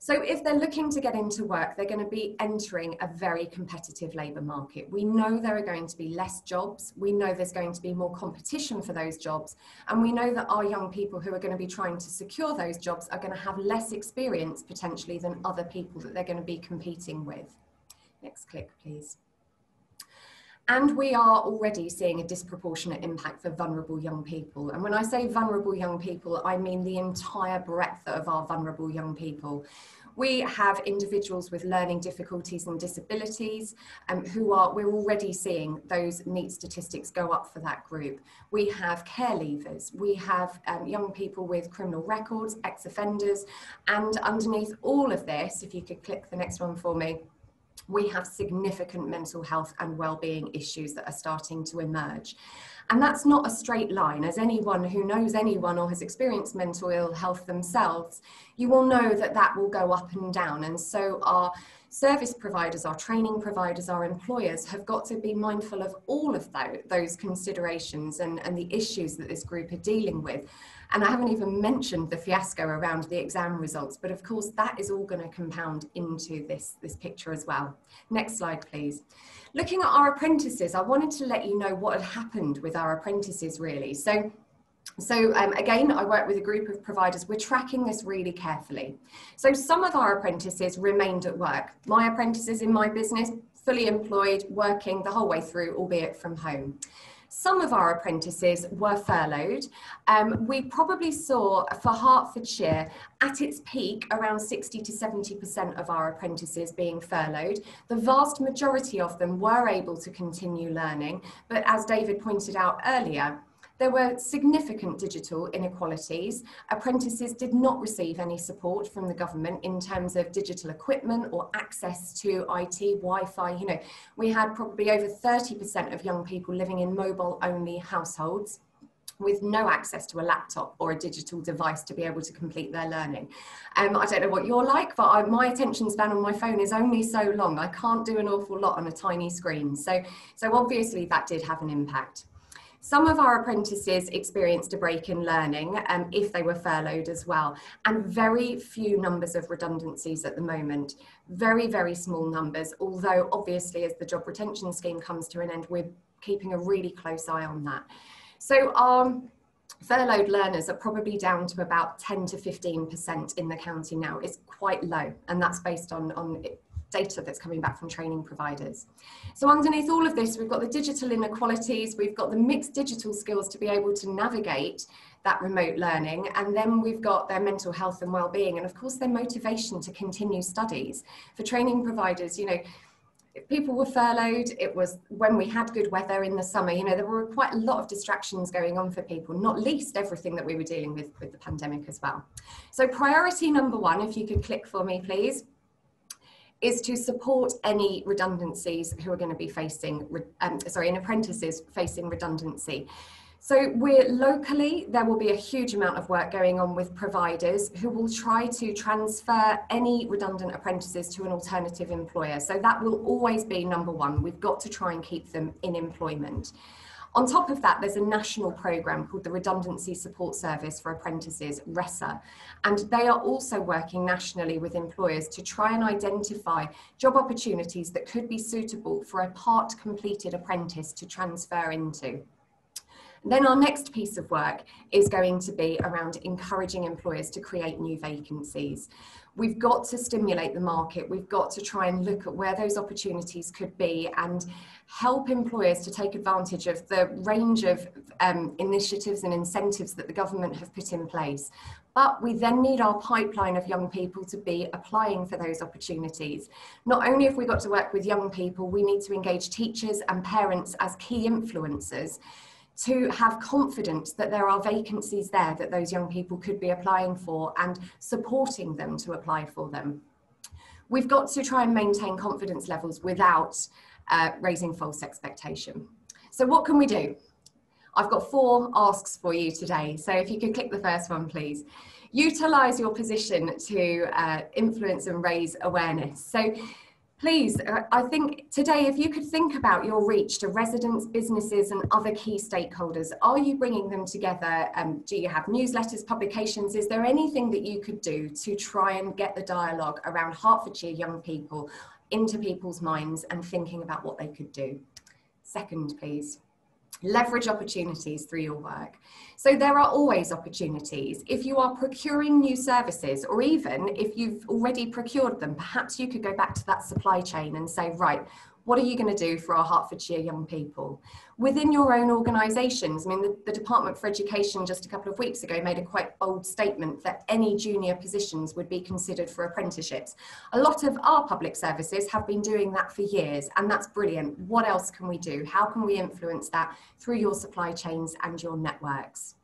So if they're looking to get into work, they're going to be entering a very competitive labour market. We know there are going to be less jobs. We know there's going to be more competition for those jobs. And we know that our young people who are going to be trying to secure those jobs are going to have less experience potentially than other people that they're going to be competing with. Next click, please. And we are already seeing a disproportionate impact for vulnerable young people. And when I say vulnerable young people, I mean the entire breadth of our vulnerable young people. We have individuals with learning difficulties and disabilities we're already seeing those NEAT statistics go up for that group. We have care leavers, we have young people with criminal records, ex-offenders, and underneath all of this, if you could click the next one for me, we have significant mental health and well-being issues that are starting to emerge. And that's not a straight line. As anyone who knows anyone or has experienced mental ill health themselves, you will know that that will go up and down. And so our service providers, our training providers, our employers have got to be mindful of all of those considerations and the issues that this group are dealing with. And I haven't even mentioned the fiasco around the exam results, but of course that is all going to compound into this picture as well. Next slide, please. Looking at our apprentices, I wanted to let you know what had happened with our apprentices really. So again, I work with a group of providers. We're tracking this really carefully. So some of our apprentices remained at work. My apprentices in my business, fully employed, working the whole way through, albeit from home. Some of our apprentices were furloughed. We probably saw for Hertfordshire at its peak around 60 to 70% of our apprentices being furloughed. The vast majority of them were able to continue learning, but as David pointed out earlier, there were significant digital inequalities. Apprentices did not receive any support from the government in terms of digital equipment or access to IT, Wi-Fi. You know, we had probably over 30% of young people living in mobile-only households with no access to a laptop or a digital device to be able to complete their learning. I don't know what you're like, but my attention span on my phone is only so long. I can't do an awful lot on a tiny screen. So obviously that did have an impact. Some of our apprentices experienced a break in learning if they were furloughed as well, and very few numbers of redundancies at the moment, very, very small numbers, although obviously as the job retention scheme comes to an end, we're keeping a really close eye on that. So our furloughed learners are probably down to about 10 to 15% in the county now. It's quite low, and that's based on data that's coming back from training providers. So underneath all of this, we've got the digital inequalities, we've got the mixed digital skills to be able to navigate that remote learning, and then we've got their mental health and well-being, and of course their motivation to continue studies. For training providers, you know, if people were furloughed, it was when we had good weather in the summer, you know, there were quite a lot of distractions going on for people, not least everything that we were dealing with the pandemic as well. So priority number one, if you could click for me, please, is to support any redundancies who are going to be facing, in apprentices facing redundancy. So we're locally, there will be a huge amount of work going on with providers who will try to transfer any redundant apprentices to an alternative employer. So that will always be number one. We've got to try and keep them in employment. On top of that, there's a national programme called the Redundancy Support Service for Apprentices, RESA, and they are also working nationally with employers to try and identify job opportunities that could be suitable for a part-completed apprentice to transfer into. Then our next piece of work is going to be around encouraging employers to create new vacancies. We've got to stimulate the market. We've got to try and look at where those opportunities could be and help employers to take advantage of the range of initiatives and incentives that the government have put in place. But we then need our pipeline of young people to be applying for those opportunities. Not only have we got to work with young people, we need to engage teachers and parents as key influencers to have confidence that there are vacancies there that those young people could be applying for and supporting them to apply for them. We've got to try and maintain confidence levels without raising false expectation. So what can we do? I've got 4 asks for you today. So if you could click the first one, please. Utilise your position to influence and raise awareness. So please, I think today, if you could think about your reach to residents, businesses and other key stakeholders, are you bringing them together? Do you have newsletters, publications? Is there anything that you could do to try and get the dialogue around Hertfordshire young people into people's minds and thinking about what they could do? Second, please. Leverage opportunities through your work. So there are always opportunities. If you are procuring new services, or even if you've already procured them, perhaps you could go back to that supply chain and say, right, what are you going to do for our Hertfordshire young people? Within your own organisations, I mean, the Department for Education just a couple of weeks ago made a quite bold statement that any junior positions would be considered for apprenticeships. A lot of our public services have been doing that for years, and that's brilliant. What else can we do? How can we influence that through your supply chains and your networks?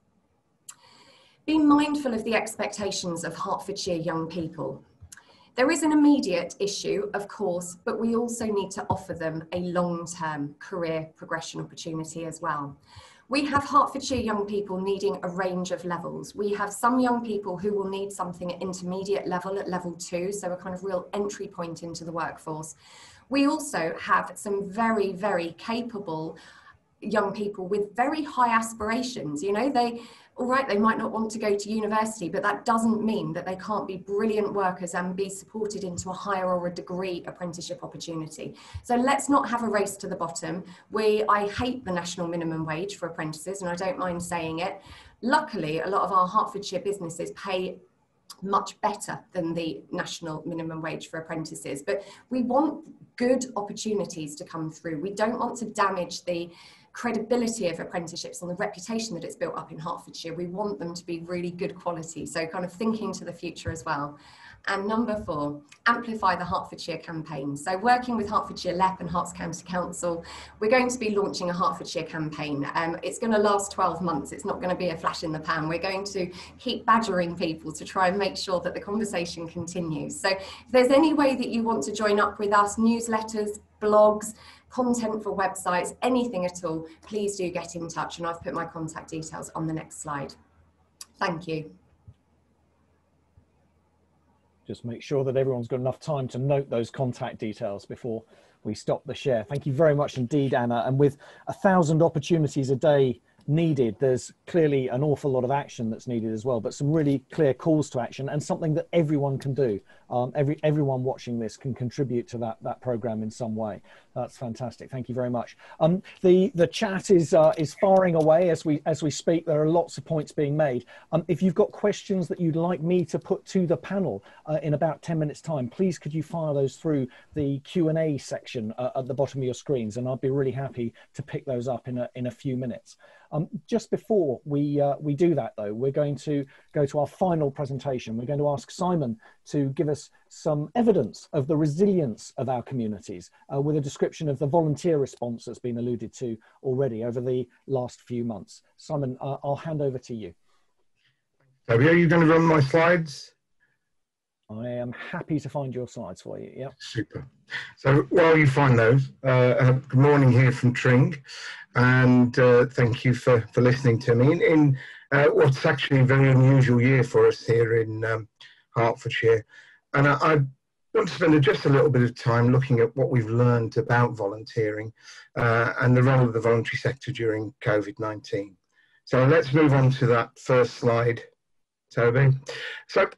Be mindful of the expectations of Hertfordshire young people. There is an immediate issue, of course, but we also need to offer them a long-term career progression opportunity as well. We have Hertfordshire young people needing a range of levels. We have some young people who will need something at intermediate level, at level 2, so a kind of real entry point into the workforce. We also have some very, very capable young people with very high aspirations. You know, they might not want to go to university, but that doesn't mean that they can't be brilliant workers and be supported into a higher or a degree apprenticeship opportunity. So let's not have a race to the bottom. I hate the national minimum wage for apprentices, and I don't mind saying it. Luckily, a lot of our Hertfordshire businesses pay much better than the national minimum wage for apprentices, but we want good opportunities to come through. We don't want to damage the credibility of apprenticeships and the reputation that it's built up in Hertfordshire. We want them to be really good quality, so kind of thinking to the future as well. And number 4, amplify the Hertfordshire campaign. So working with Hertfordshire LEP and Herts County Council, we're going to be launching a Hertfordshire campaign. It's going to last 12 months. It's not going to be a flash in the pan. We're going to keep badgering people to try and make sure that the conversation continues. So if there's any way that you want to join up with us, newsletters, blogs, content for websites, anything at all, please do get in touch, and I've put my contact details on the next slide. Thank you.
Just make sure that everyone's got enough time to note those contact details before we stop the share. Thank you very much indeed, Anna. And with 1,000 opportunities a day needed. There's clearly an awful lot of action that's needed as well, but some really clear calls to action and something that everyone can do. Everyone watching this can contribute to that program in some way. That's fantastic. Thank you very much. The chat is firing away as we speak. There are lots of points being made. If you've got questions that you'd like me to put to the panel in about 10 minutes time, please could you fire those through the Q&A section at the bottom of your screens, and I'll be really happy to pick those up in a few minutes. Just before we do that, though, we're going to go to our final presentation. We're going to ask Simon to give us some evidence of the resilience of our communities with a description of the volunteer response that's been alluded to already over the last few months. Simon, I'll hand over to you.
Toby, are you going to run my slides?
I am happy to find your slides for you. Yeah.
Super. So while you find those, good morning here from Tring, and thank you for listening to me in what's actually a very unusual year for us here in Hertfordshire. And I want to spend just a little bit of time looking at what we've learned about volunteering and the role of the voluntary sector during COVID-19. So let's move on to that first slide, Toby. So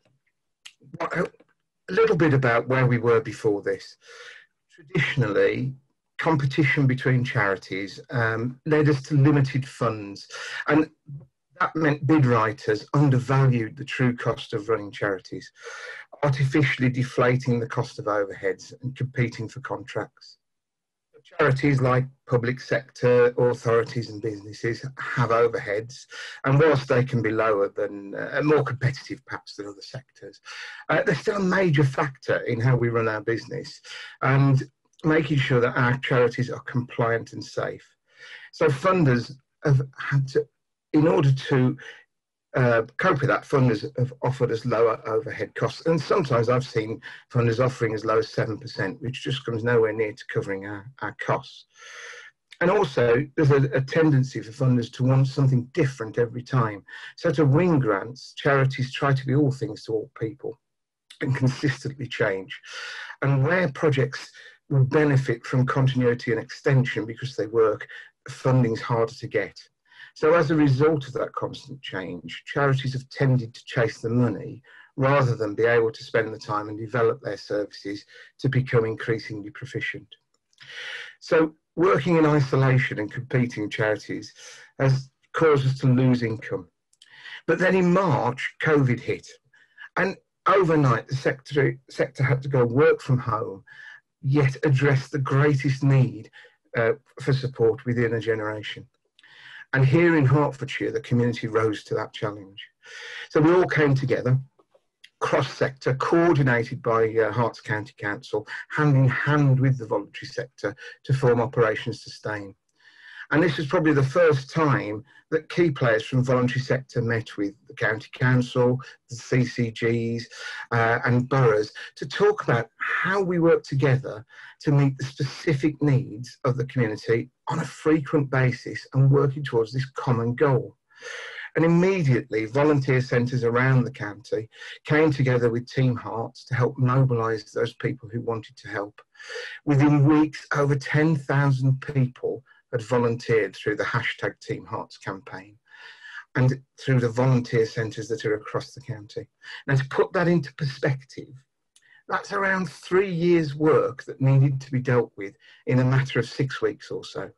a little bit about where we were before this. Traditionally, competition between charities led us to limited funds, and that meant bid writers undervalued the true cost of running charities, artificially deflating the cost of overheads and competing for contracts. Charities like public sector authorities and businesses have overheads, and whilst they can be lower than more competitive perhaps than other sectors, they're still a major factor in how we run our business and making sure that our charities are compliant and safe. So funders have had to, in order to cope with that, funders have offered us lower overhead costs, and sometimes I've seen funders offering as low as 7%, which just comes nowhere near to covering our costs. And also there's a tendency for funders to want something different every time. So to win grants, charities try to be all things to all people and consistently change. And where projects will benefit from continuity and extension because they work, funding's harder to get. So as a result of that constant change, charities have tended to chase the money rather than be able to spend the time and develop their services to become increasingly proficient. So working in isolation and competing charities has caused us to lose income. But then in March, COVID hit, and overnight the sector had to go work from home, yet address the greatest need for support within a generation. And here in Hertfordshire, the community rose to that challenge. So we all came together, cross-sector, coordinated by Herts County Council, hand in hand with the voluntary sector to form Operation Sustain. And this was probably the first time that key players from the voluntary sector met with the County Council, the CCGs and boroughs to talk about how we work together to meet the specific needs of the community on a frequent basis and working towards this common goal. And immediately, volunteer centres around the county came together with Team Herts to help mobilise those people who wanted to help. Within weeks, over 10,000 people had volunteered through the hashtag Team Herts campaign and through the volunteer centres that are across the county. Now, to put that into perspective, that's around 3 years' work that needed to be dealt with in a matter of 6 weeks or so.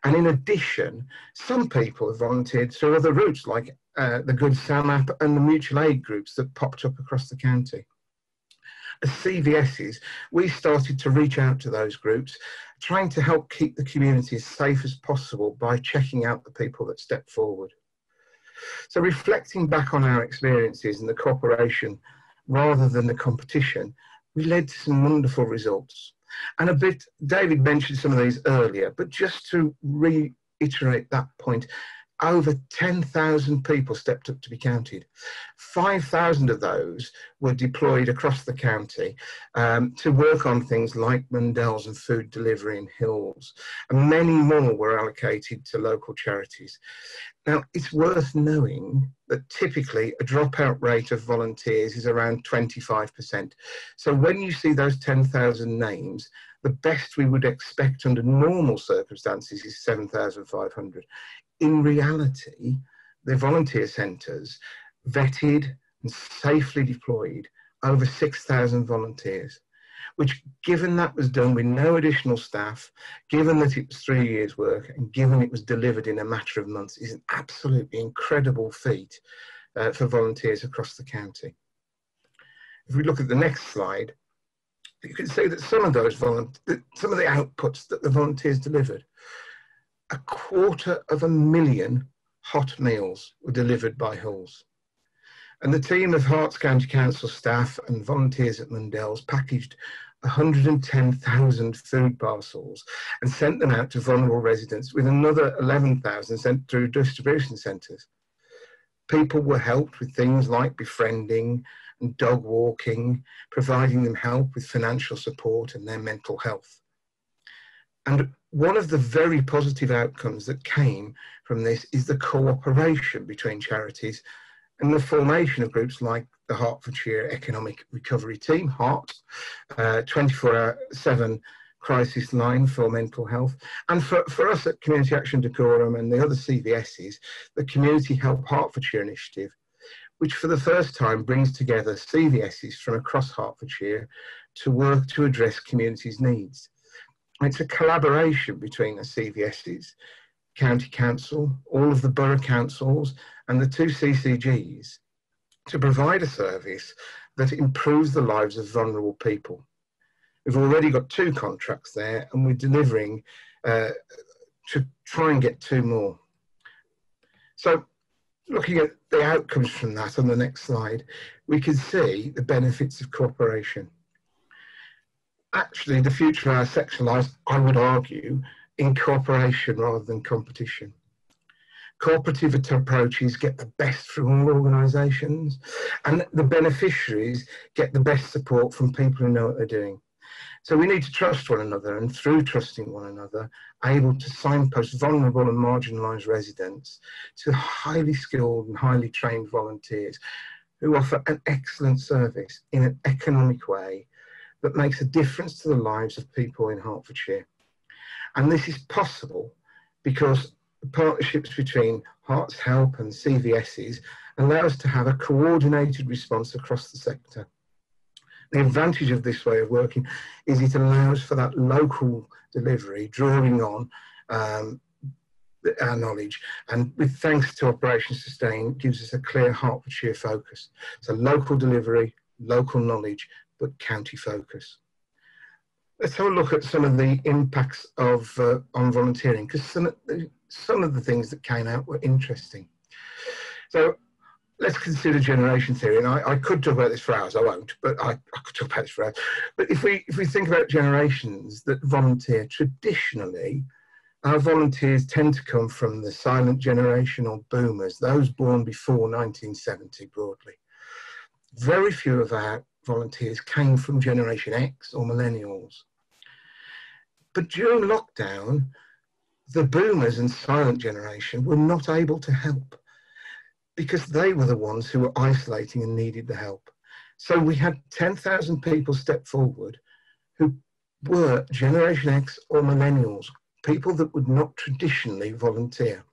And in addition, some people have volunteered through other routes like the Good Sam app and the mutual aid groups that popped up across the county. As CVSs, we started to reach out to those groups, trying to help keep the community as safe as possible by checking out the people that stepped forward. So reflecting back on our experiences and the cooperation rather than the competition, we led to some wonderful results. And David mentioned some of these earlier, but just to reiterate that point, over 10,000 people stepped up to be counted. 5,000 of those were deployed across the county to work on things like Mundells and food delivery in Hills, and many more were allocated to local charities. Now, it's worth knowing that typically a dropout rate of volunteers is around 25%. So when you see those 10,000 names, the best we would expect under normal circumstances is 7,500. in reality, the volunteer centres vetted and safely deployed over 6,000 volunteers, which, given that was done with no additional staff, given that it was 3 years' work, and given it was delivered in a matter of months, is an absolutely incredible feat for volunteers across the county. If we look at the next slide, you can see that some of those some of the outputs that the volunteers delivered, 250,000 hot meals were delivered by Hulls. And the team of Herts County Council staff and volunteers at Mundell's packaged 110,000 food parcels and sent them out to vulnerable residents, with another 11,000 sent through distribution centres. People were helped with things like befriending and dog walking, providing them help with financial support and their mental health. And one of the very positive outcomes that came from this is the cooperation between charities and the formation of groups like the Hertfordshire Economic Recovery Team, HEART, 24/7 crisis line for mental health. And for us at Community Action Dacorum and the other CVSs, the Community Help Hertfordshire initiative, which for the first time brings together CVSs from across Hertfordshire to work to address communities' needs. It's a collaboration between the CVSs, County Council, all of the borough councils and the 2 CCGs to provide a service that improves the lives of vulnerable people. We've already got 2 contracts there, and we're delivering to try and get 2 more. So looking at the outcomes from that on the next slide, we can see the benefits of cooperation. Actually, the future of our sector lies, I would argue, in cooperation rather than competition. Cooperative approaches get the best from all organisations, and the beneficiaries get the best support from people who know what they're doing. So we need to trust one another, and through trusting one another, able to signpost vulnerable and marginalised residents to highly skilled and highly trained volunteers who offer an excellent service in an economic way that makes a difference to the lives of people in Hertfordshire. And this is possible because the partnerships between Hearts Help and CVSs allow us to have a coordinated response across the sector. The advantage of this way of working is it allows for that local delivery, drawing on our knowledge, and with thanks to Operation Sustain, gives us a clear Hertfordshire focus. So local delivery, local knowledge, but county focus. Let's have a look at some of the impacts of on volunteering, because some of the things that came out were interesting. So let's consider generation theory, and I could talk about this for hours. I won't, but I could talk about this for hours. But if we think about generations that volunteer, traditionally, our volunteers tend to come from the silent generation or boomers, those born before 1970 broadly. Very few of our volunteers came from Generation X or millennials. But during lockdown, the boomers and silent generation were not able to help because they were the ones who were isolating and needed the help. So we had 10,000 people step forward who were Generation X or millennials, people that would not traditionally volunteer.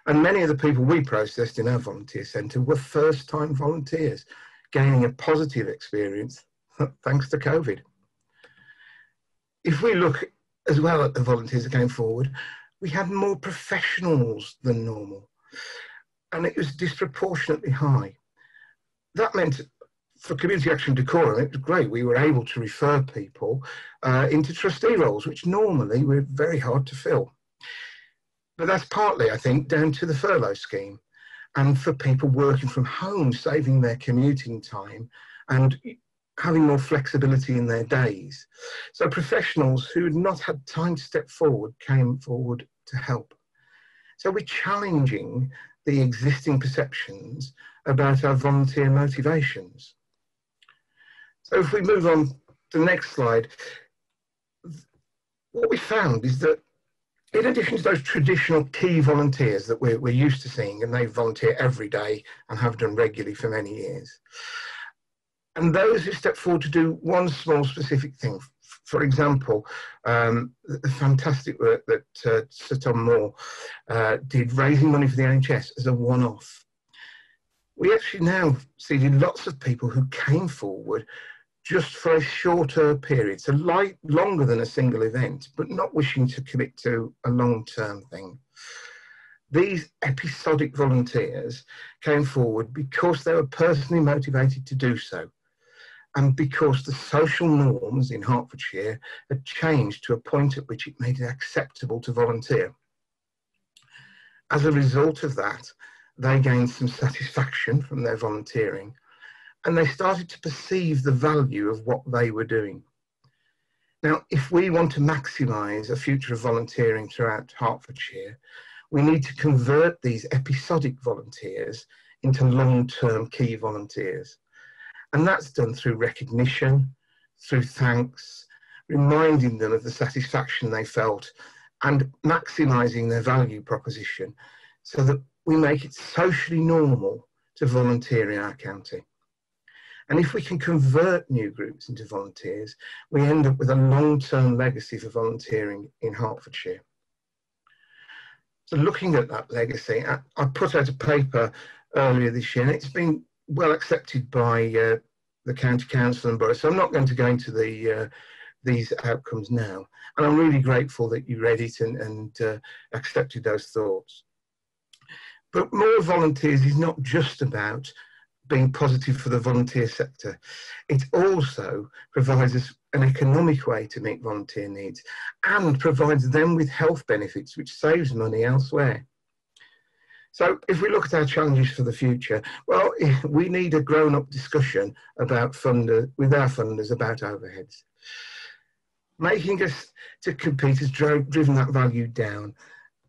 And many of the people we processed in our volunteer centre were first-time volunteers, gaining a positive experience thanks to COVID. If we look as well at the volunteers that came forward, we had more professionals than normal, and it was disproportionately high. That meant for Community Action Dacorum, it was great. We were able to refer people into trustee roles, which normally were very hard to fill. But that's partly, I think, down to the furlough scheme, and for people working from home, saving their commuting time and having more flexibility in their days. So professionals who had not had time to step forward came forward to help. So we're challenging the existing perceptions about our volunteer motivations. So if we move on to the next slide, what we found is that in addition to those traditional key volunteers that we're used to seeing, and they volunteer every day and have done regularly for many years, and those who step forward to do one small specific thing, For example, the fantastic work that Sir Tom Moore did, raising money for the NHS as a one-off. We actually now see lots of people who came forward just for a shorter period, so longer than a single event, but not wishing to commit to a long-term thing. These episodic volunteers came forward because they were personally motivated to do so, and because the social norms in Hertfordshire had changed to a point at which it made it acceptable to volunteer. As a result of that, they gained some satisfaction from their volunteering, and they started to perceive the value of what they were doing. Now, if we want to maximise a future of volunteering throughout Hertfordshire, we need to convert these episodic volunteers into long-term key volunteers. And that's done through recognition, through thanks, reminding them of the satisfaction they felt, and maximising their value proposition so that we make it socially normal to volunteer in our county. And if we can convert new groups into volunteers, we end up with a long-term legacy for volunteering in Hertfordshire. So looking at that legacy, I put out a paper earlier this year, and it's been well accepted by the County Council and Borough. So I'm not going to go into these outcomes now. And I'm really grateful that you read it and accepted those thoughts. But more volunteers is not just about being positive for the volunteer sector. It also provides us an economic way to meet volunteer needs and provides them with health benefits, which saves money elsewhere. So if we look at our challenges for the future, well, we need a grown-up discussion about with our funders about overheads. Making us to compete has driven that value down,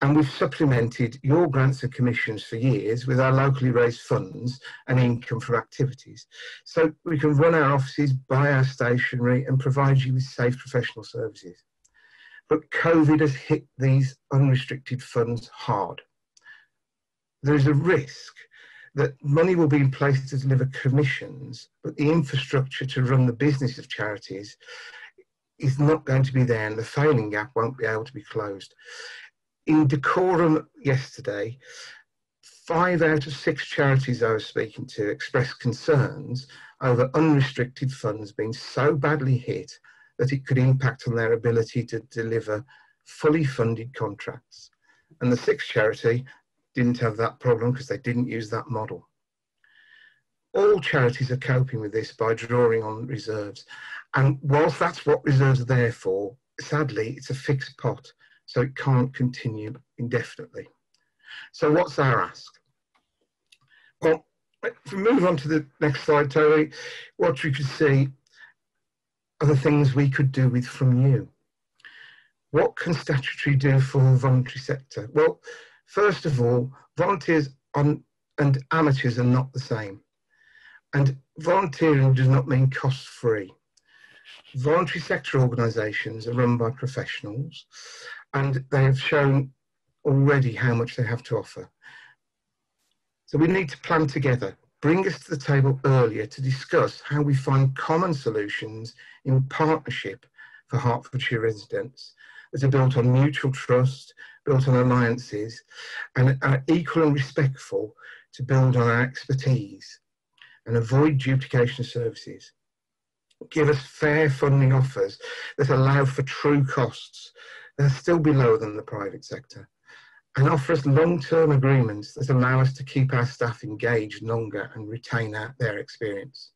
and we've supplemented your grants and commissions for years with our locally raised funds and income from activities. So we can run our offices, buy our stationery and provide you with safe professional services. But COVID has hit these unrestricted funds hard. There is a risk that money will be in place to deliver commissions, but the infrastructure to run the business of charities is not going to be there, and the failing gap won't be able to be closed. In Decorum yesterday, 5 out of 6 charities I was speaking to expressed concerns over unrestricted funds being so badly hit that it could impact on their ability to deliver fully funded contracts. And the 6th charity didn't have that problem because they didn't use that model. All charities are coping with this by drawing on reserves. And whilst that's what reserves are there for, sadly, it's a fixed pot, so it can't continue indefinitely. So what's our ask? Well, if we move on to the next slide, Toby, what you can see are the things we could do with from you. What can statutory do for the voluntary sector? Well, first of all, volunteers and amateurs are not the same. And volunteering does not mean cost-free. Voluntary sector organisations are run by professionals, and they have shown already how much they have to offer. So we need to plan together, bring us to the table earlier to discuss how we find common solutions in partnership for Hertfordshire residents that are built on mutual trust, built on alliances, and are equal and respectful to build on our expertise and avoid duplication of services. Give us fair funding offers that allow for true costs that are still be lower than the private sector, and offer us long-term agreements that allow us to keep our staff engaged longer and retain their experience.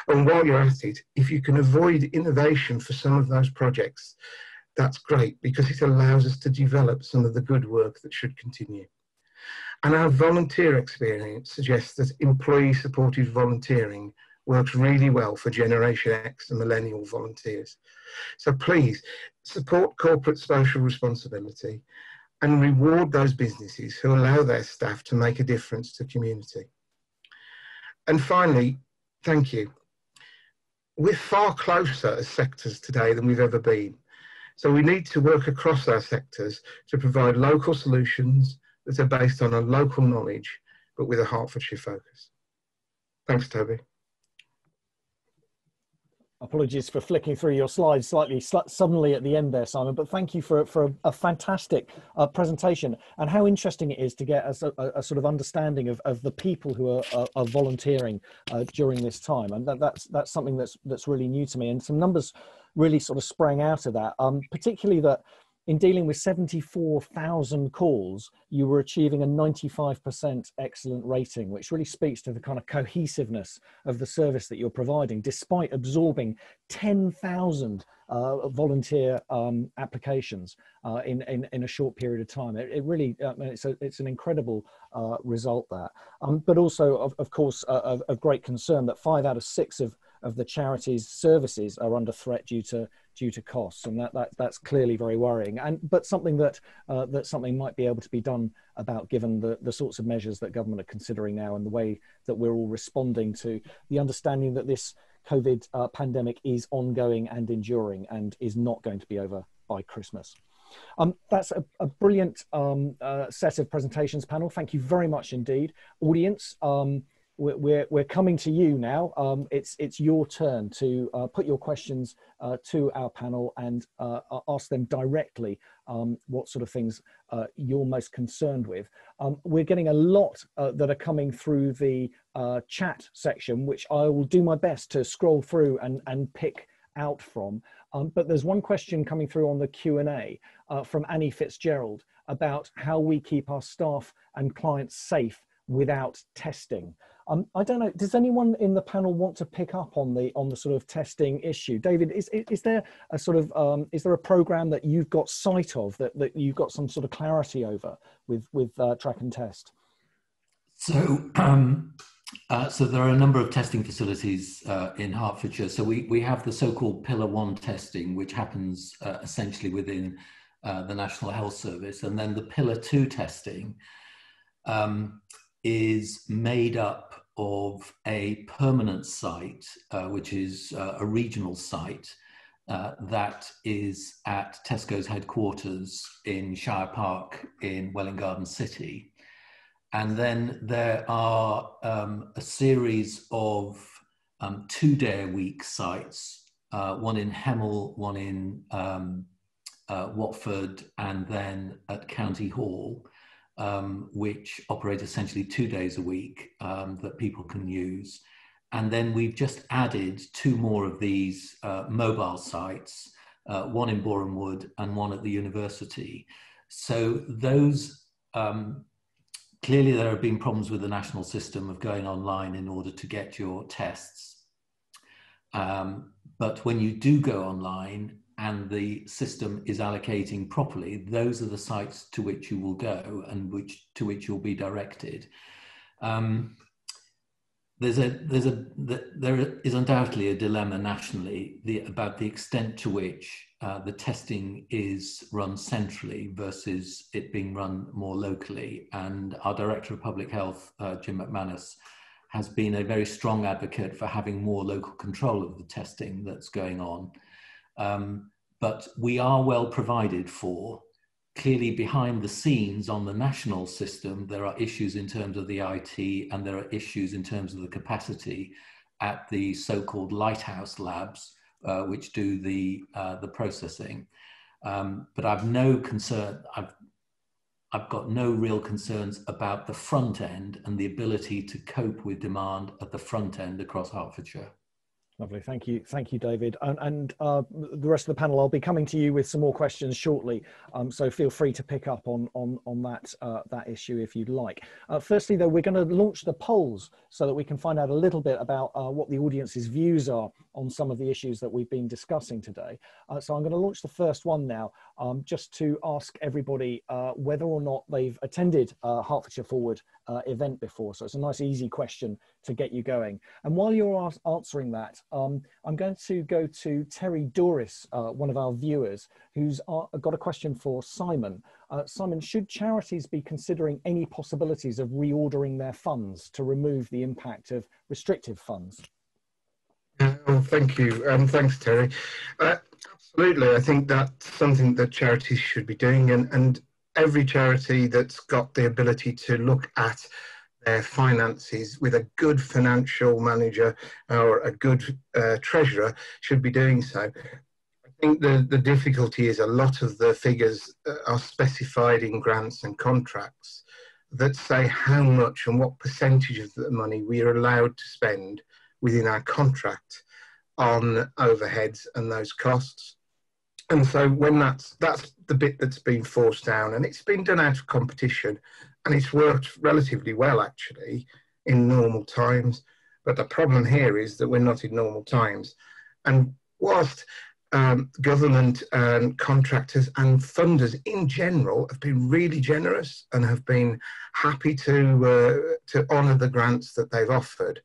And while you're at it, if you can avoid innovation for some of those projects, that's great, because it allows us to develop some of the good work that should continue. And our volunteer experience suggests that employee-supported volunteering works really well for Generation X and Millennial volunteers. So please support corporate social responsibility and reward those businesses who allow their staff to make a difference to community. And finally, thank you. We're far closer as sectors today than we've ever been. So we need to work across our sectors to provide local solutions that are based on a local knowledge, but with a Hertfordshire focus. Thanks, Toby.
Apologies for flicking through your slides slightly suddenly at the end there, Simon, but thank you for a fantastic presentation, and how interesting it is to get a sort of understanding of the people who are volunteering during this time. And that's something that's really new to me, and some numbers really sort of sprang out of that, particularly that in dealing with 74,000 calls, you were achieving a 95% excellent rating, which really speaks to the kind of cohesiveness of the service that you're providing, despite absorbing 10,000 volunteer applications in a short period of time. It really, it's an incredible result there. But also, of course, of great concern that 5 out of 6 of the charity's services are under threat due to costs, and that's clearly very worrying. But something that something might be able to be done about, given the sorts of measures that government are considering now, and the way that we're all responding to the understanding that this COVID pandemic is ongoing and enduring, and is not going to be over by Christmas. That's a brilliant set of presentations, panel. Thank you very much indeed. Audience, we're coming to you now. It's your turn to put your questions to our panel, and ask them directly what sort of things you're most concerned with. We're getting a lot that are coming through the chat section, which I will do my best to scroll through and pick out from. But there's one question coming through on the Q&A from Annie Fitzgerald about how we keep our staff and clients safe without testing. I don't know, does anyone in the panel want to pick up on the sort of testing issue? David, is there a sort of, is there a program that you've got sight of, that you've got some sort of clarity over with track and test?
So, so there are a number of testing facilities in Hertfordshire. So we have the so-called Pillar 1 testing, which happens essentially within the National Health Service. And then the Pillar 2 testing is made up of a permanent site, which is a regional site that is at Tesco's headquarters in Shire Park in Welwyn Garden City. And then there are a series of 2-day-a-week sites, one in Hemel, one in Watford, and then at County Hall, which operate essentially 2 days a week that people can use. And then we've just added 2 more of these mobile sites, one in Boreham Wood and one at the university. So those, clearly there have been problems with the national system of going online in order to get your tests. But when you do go online, and the system is allocating properly, those are the sites to which you will go and to which you'll be directed. There is undoubtedly a dilemma nationally about the extent to which the testing is run centrally versus it being run more locally. And our Director of Public Health, Jim McManus, has been a very strong advocate for having more local control of the testing that's going on. But we are well provided for. Clearly behind the scenes on the national system, there are issues in terms of the IT, and there are issues in terms of the capacity at the so-called lighthouse labs, which do the processing. But I've no concern, I've got no real concerns about the front end and the ability to cope with demand at the front end across Hertfordshire.
Lovely, thank you, David. And the rest of the panel, I'll be coming to you with some more questions shortly. So feel free to pick up on that issue if you'd like. Firstly, though, we're going to launch the polls so that we can find out a little bit about what the audience's views are on some of the issues that we've been discussing today. So I'm going to launch the first one now, just to ask everybody whether or not they've attended Hertfordshire Forward event before. So it's a nice, easy question to get you going. And while you're answering that, I'm going to go to Terry Doris, one of our viewers, who's got a question for Simon. Simon, should charities be considering any possibilities of reordering their funds to remove the impact of restrictive funds?
Well, thank you. Thanks, Terry. Absolutely. I think that's something that charities should be doing, and every charity that's got the ability to look at their finances with a good financial manager or a good treasurer should be doing so. I think the difficulty is a lot of the figures are specified in grants and contracts that say how much and what percentage of the money we are allowed to spend within our contract on overheads and those costs. And so when that's the bit that's been forced down, and it's been done out of competition, and it's worked relatively well actually in normal times. But the problem here is that we're not in normal times. And whilst government and contractors and funders in general have been really generous and have been happy to honour the grants that they've offered,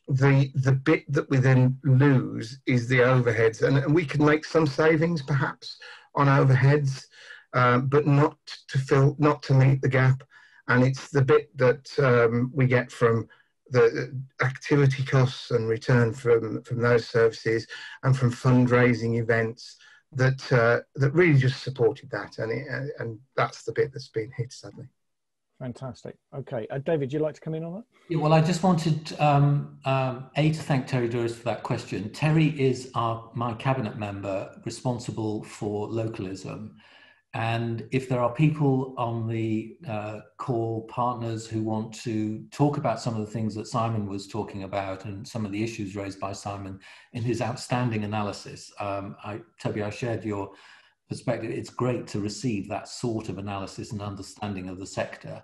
the bit that we then lose is the overheads, and we can make some savings perhaps on overheads, but not to meet the gap. And it's the bit that we get from the activity costs and return from those services and from fundraising events that really just supported that, and that's the bit that's been hit sadly.
Fantastic. Okay, David, would you like to come in on that?
Yeah, well, I just wanted to thank Terry Douris for that question. Terry is my cabinet member responsible for localism, and if there are people on the call, partners who want to talk about some of the things that Simon was talking about and some of the issues raised by Simon in his outstanding analysis, Toby, I shared your perspective. It's great to receive that sort of analysis and understanding of the sector.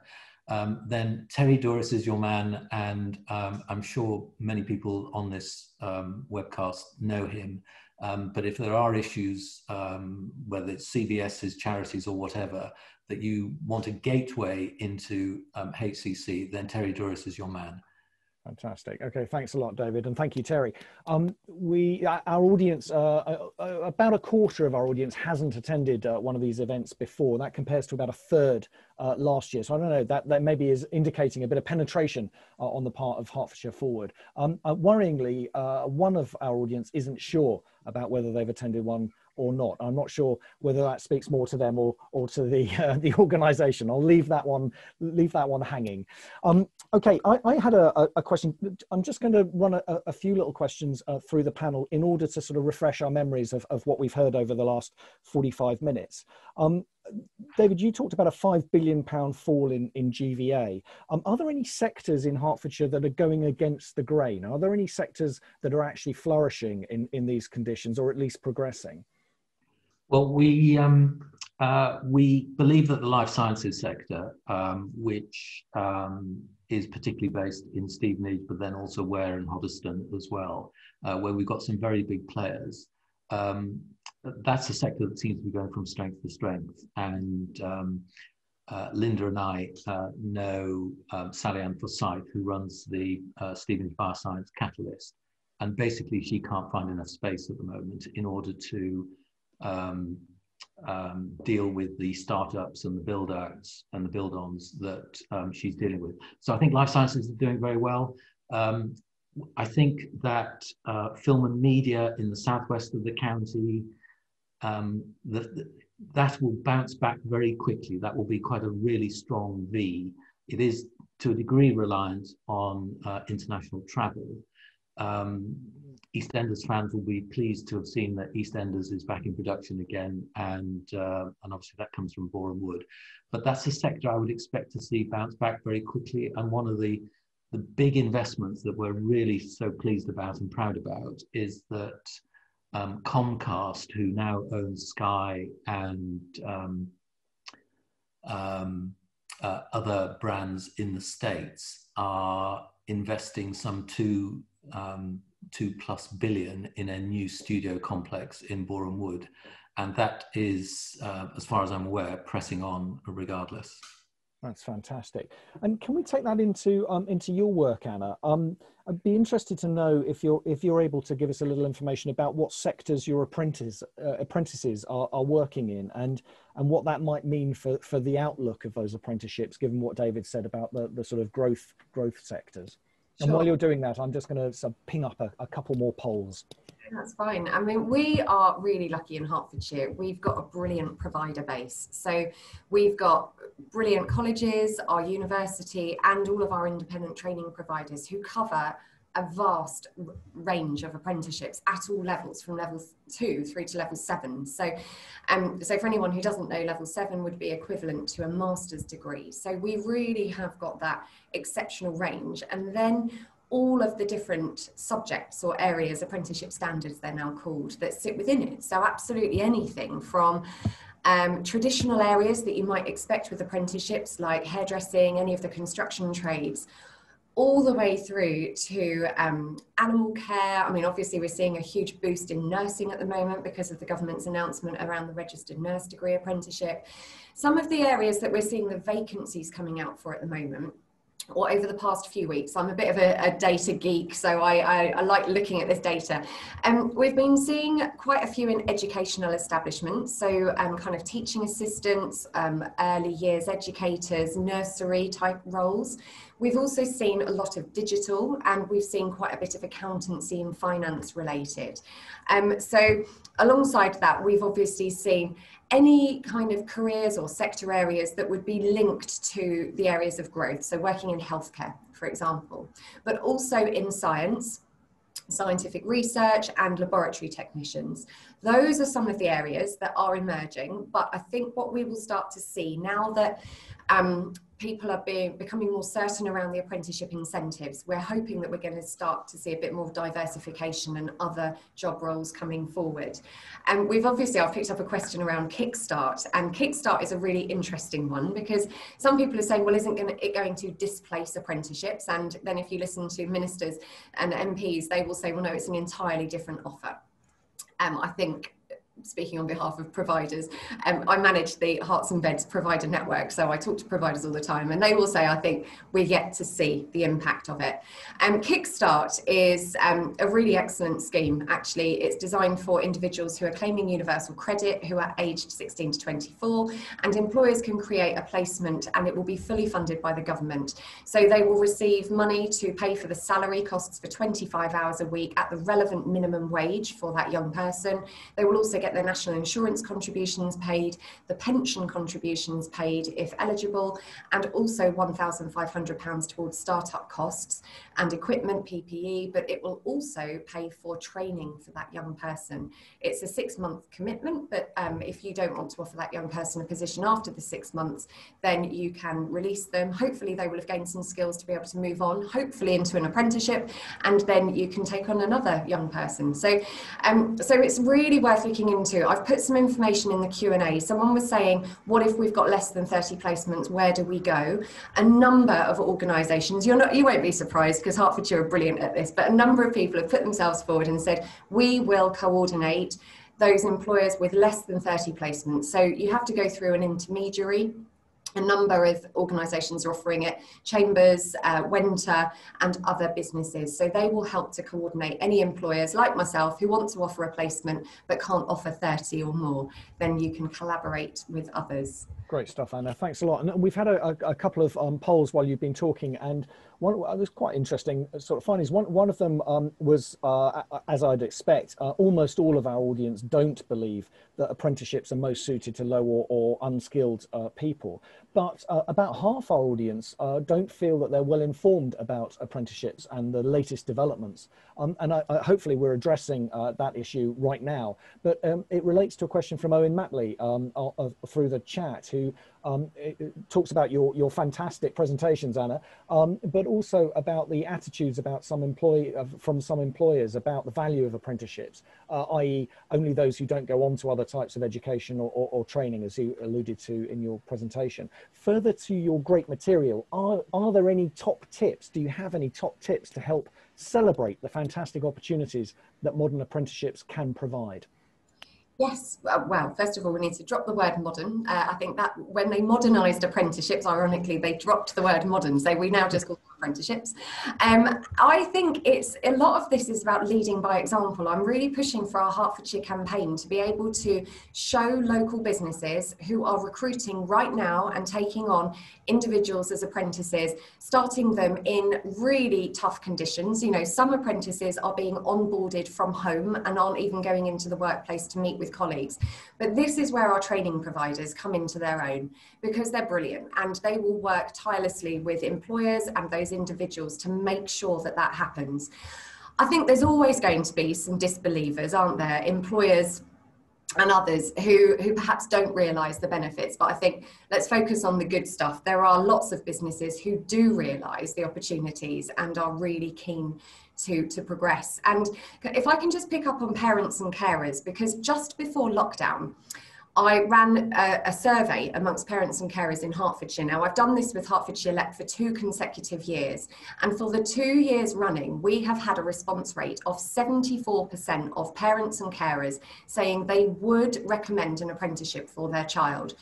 Then Terry Douris is your man, and I'm sure many people on this webcast know him. But if there are issues, whether it's CVS's, charities or whatever, that you want a gateway into HCC, then Terry Douris is your man.
Fantastic. Okay, thanks a lot, David, and thank you, Terry. Our audience, about a quarter of our audience hasn't attended one of these events before. That compares to about a third last year. So I don't know, that maybe is indicating a bit of penetration on the part of Hertfordshire Forward. Worryingly, one of our audience isn't sure about whether they've attended one or not. I'm not sure whether that speaks more to them or to the organisation. I'll leave that one hanging. Okay, I had a question. I'm just going to run a few little questions through the panel in order to sort of refresh our memories of what we've heard over the last 45 minutes. David, you talked about a £5 billion fall in GVA. Are there any sectors in Hertfordshire that are going against the grain? Are there any sectors that are actually flourishing in these conditions, or at least progressing?
Well, we believe that the life sciences sector, which is particularly based in Stevenage, but then also Ware and Hoddesdon as well, where we've got some very big players. That's a sector that seems to be going from strength to strength. And Linda and I know Sally Ann Forsyth, who runs the Stevenage Bioscience Catalyst. And basically, she can't find enough space at the moment in order to deal with the startups and the build-outs and the build-ons that she's dealing with. So I think life sciences is doing very well. I think that film and media in the southwest of the county, that will bounce back very quickly. That will be quite a really strong V. It is to a degree reliant on international travel. EastEnders fans will be pleased to have seen that EastEnders is back in production again, and obviously that comes from Boreham Wood. But that's a sector I would expect to see bounce back very quickly. And one of the big investments that we're really so pleased about and proud about is that Comcast, who now owns Sky and other brands in the States, are investing some $2+ billion in a new studio complex in Boreham Wood, and that is, as far as I'm aware, pressing on regardless.
That's fantastic. And can we take that into your work, Anna? I'd be interested to know if you're able to give us a little information about what sectors your apprentices are working in, and what that might mean for the outlook of those apprenticeships, given what David said about the sort of growth sectors. And while you're doing that, I'm just going to ping up a couple more polls.
That's fine. I mean, we are really lucky in Hertfordshire. We've got a brilliant provider base. So we've got brilliant colleges, our university, and all of our independent training providers who cover a vast range of apprenticeships at all levels, from level 2 through to level 7. So for anyone who doesn't know, level 7 would be equivalent to a master's degree. So we really have got that exceptional range. And then all of the different subjects or areas, apprenticeship standards they're now called, that sit within it. So absolutely anything from traditional areas that you might expect with apprenticeships, like hairdressing, any of the construction trades, all the way through to animal care. I mean, obviously we're seeing a huge boost in nursing at the moment because of the government's announcement around the registered nurse degree apprenticeship. Some of the areas that we're seeing the vacancies coming out for at the moment, or over the past few weeks, I'm a bit of a data geek, so I like looking at this data. We've been seeing quite a few in educational establishments, so kind of teaching assistants, early years educators, nursery type roles. We've also seen a lot of digital, and we've seen quite a bit of accountancy and finance related. So alongside that, we've obviously seen any kind of careers or sector areas that would be linked to the areas of growth. So working in healthcare, for example, but also in science, scientific research and laboratory technicians. Those are some of the areas that are emerging, but I think what we will start to see now that people are becoming more certain around the apprenticeship incentives, we're hoping that we're going to start to see a bit more diversification and other job roles coming forward. And I've picked up a question around Kickstart, and Kickstart is a really interesting one because some people are saying, well, isn't it going to displace apprenticeships? And then if you listen to ministers and MPs, they will say, well, no, it's an entirely different offer. I think, speaking on behalf of providers, I manage the Hearts and Beds provider network, so I talk to providers all the time, and they will say, I think we're yet to see the impact of it. Kickstart is a really excellent scheme, actually. It's designed for individuals who are claiming universal credit, who are aged 16 to 24, and employers can create a placement, and it will be fully funded by the government. So they will receive money to pay for the salary costs for 25 hours a week at the relevant minimum wage for that young person. They will also get their national insurance contributions paid, the pension contributions paid if eligible, and also £1,500 towards startup costs and equipment, PPE, but it will also pay for training for that young person. It's a 6-month commitment, but if you don't want to offer that young person a position after the 6 months, then you can release them. Hopefully they will have gained some skills to be able to move on, hopefully into an apprenticeship, and then you can take on another young person. So it's really worth looking into. I've put some information in the Q&A. Someone was saying, what if we've got less than 30 placements? Where do we go? A number of organisations, you won't be surprised because Hertfordshire are brilliant at this, but a number of people have put themselves forward and said, we will coordinate those employers with less than 30 placements. So you have to go through an intermediary. A number of organisations are offering it, Chambers, Wenter and other businesses. So they will help to coordinate any employers like myself who want to offer a placement but can't offer 30 or more. Then you can collaborate with others.
Great stuff, Anna. Thanks a lot. And we've had a couple of polls while you've been talking, and one was quite interesting sort of findings. One of them was, as I'd expect, almost all of our audience don't believe that apprenticeships are most suited to low or unskilled people. But about half our audience don't feel that they're well informed about apprenticeships and the latest developments. And hopefully we're addressing that issue right now. But it relates to a question from Owen Matley through the chat, who talks about your fantastic presentations, Anna, but also about the attitudes about from some employers about the value of apprenticeships, i.e. only those who don't go on to other types of education or training, as you alluded to in your presentation. Further to your great material, are there any top tips? Do you have any top tips to help celebrate the fantastic opportunities that modern apprenticeships can provide?
Yes, well, first of all, we need to drop the word modern. I think that when they modernised apprenticeships, ironically, they dropped the word modern. So we now just call them apprenticeships. I think it's a lot of this is about leading by example. I'm really pushing for our Hertfordshire campaign to be able to show local businesses who are recruiting right now and taking on individuals as apprentices, starting them in really tough conditions. You know, some apprentices are being onboarded from home and aren't even going into the workplace to meet with colleagues. But this is where our training providers come into their own, because they're brilliant and they will work tirelessly with employers and those individuals to make sure that that happens. I think there's always going to be some disbelievers, aren't there? Employers and others who perhaps don't realise the benefits. But I think let's focus on the good stuff. There are lots of businesses who do realise the opportunities and are really keen to progress. And if I can just pick up on parents and carers, because just before lockdown, I ran a survey amongst parents and carers in Hertfordshire. Now, I've done this with Hertfordshire LEP for 2 consecutive years. And for the 2 years running, we have had a response rate of 74% of parents and carers saying they would recommend an apprenticeship for their child.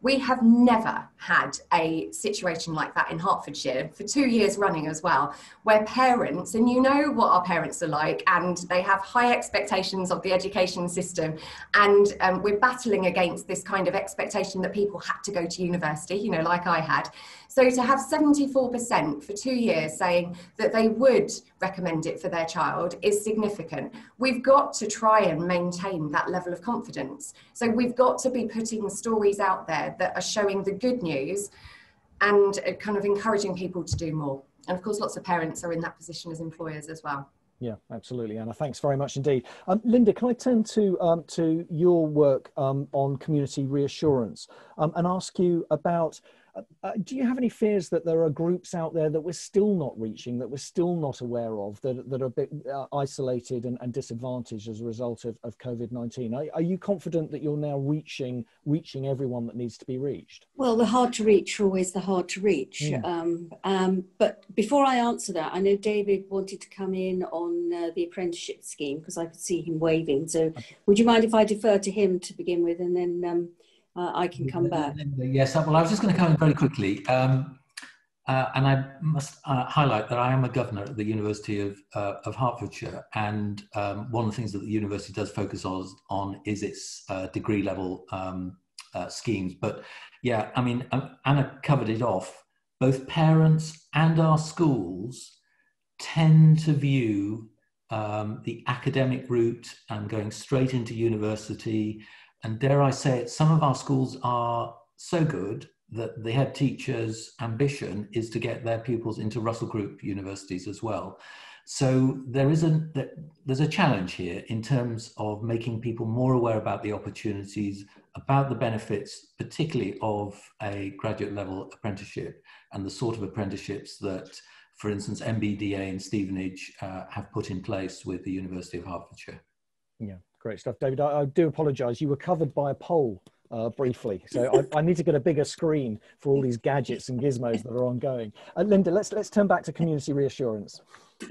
We have never had a situation like that in Hertfordshire for 2 years running as well, where parents, and you know what our parents are like, and they have high expectations of the education system. And we're battling against this kind of expectation that people had to go to university, you know, like I had. So to have 74% for 2 years saying that they would recommend it for their child is significant. We've got to try and maintain that level of confidence. So we've got to be putting stories out there that are showing the good news and kind of encouraging people to do more. And of course, lots of parents are in that position as employers as well.
Yeah, absolutely, Anna. Thanks very much indeed. Linda, can I turn to your work on community reassurance and ask you about, do you have any fears that there are groups out there that we're still not reaching, that we're still not aware of, that are a bit isolated and disadvantaged as a result of COVID-19? Are you confident that you're now reaching everyone that needs to be reached?
Well, the hard to reach are always the hard to reach. But before I answer that, I know David wanted to come in on the apprenticeship scheme because I could see him waving. So would you mind if I defer to him to begin with, and then I can come back?
Yes, well, I was just going to come in very quickly. And I must highlight that I am a governor at the University of Hertfordshire, and one of the things that the university does focus on is its degree level schemes. But yeah, I mean, Anna covered it off. Both parents and our schools tend to view the academic route and going straight into university. And dare I say it, some of our schools are so good that the head teacher's ambition is to get their pupils into Russell Group universities as well. So there's a challenge here in terms of making people more aware about the opportunities, about the benefits, particularly of a graduate level apprenticeship and the sort of apprenticeships that, for instance, MBDA and Stevenage have put in place with the University of Hertfordshire.
Yeah, great stuff. David, I do apologise. You were covered by a poll briefly, so I need to get a bigger screen for all these gadgets and gizmos that are ongoing. Linda, let's turn back to community reassurance.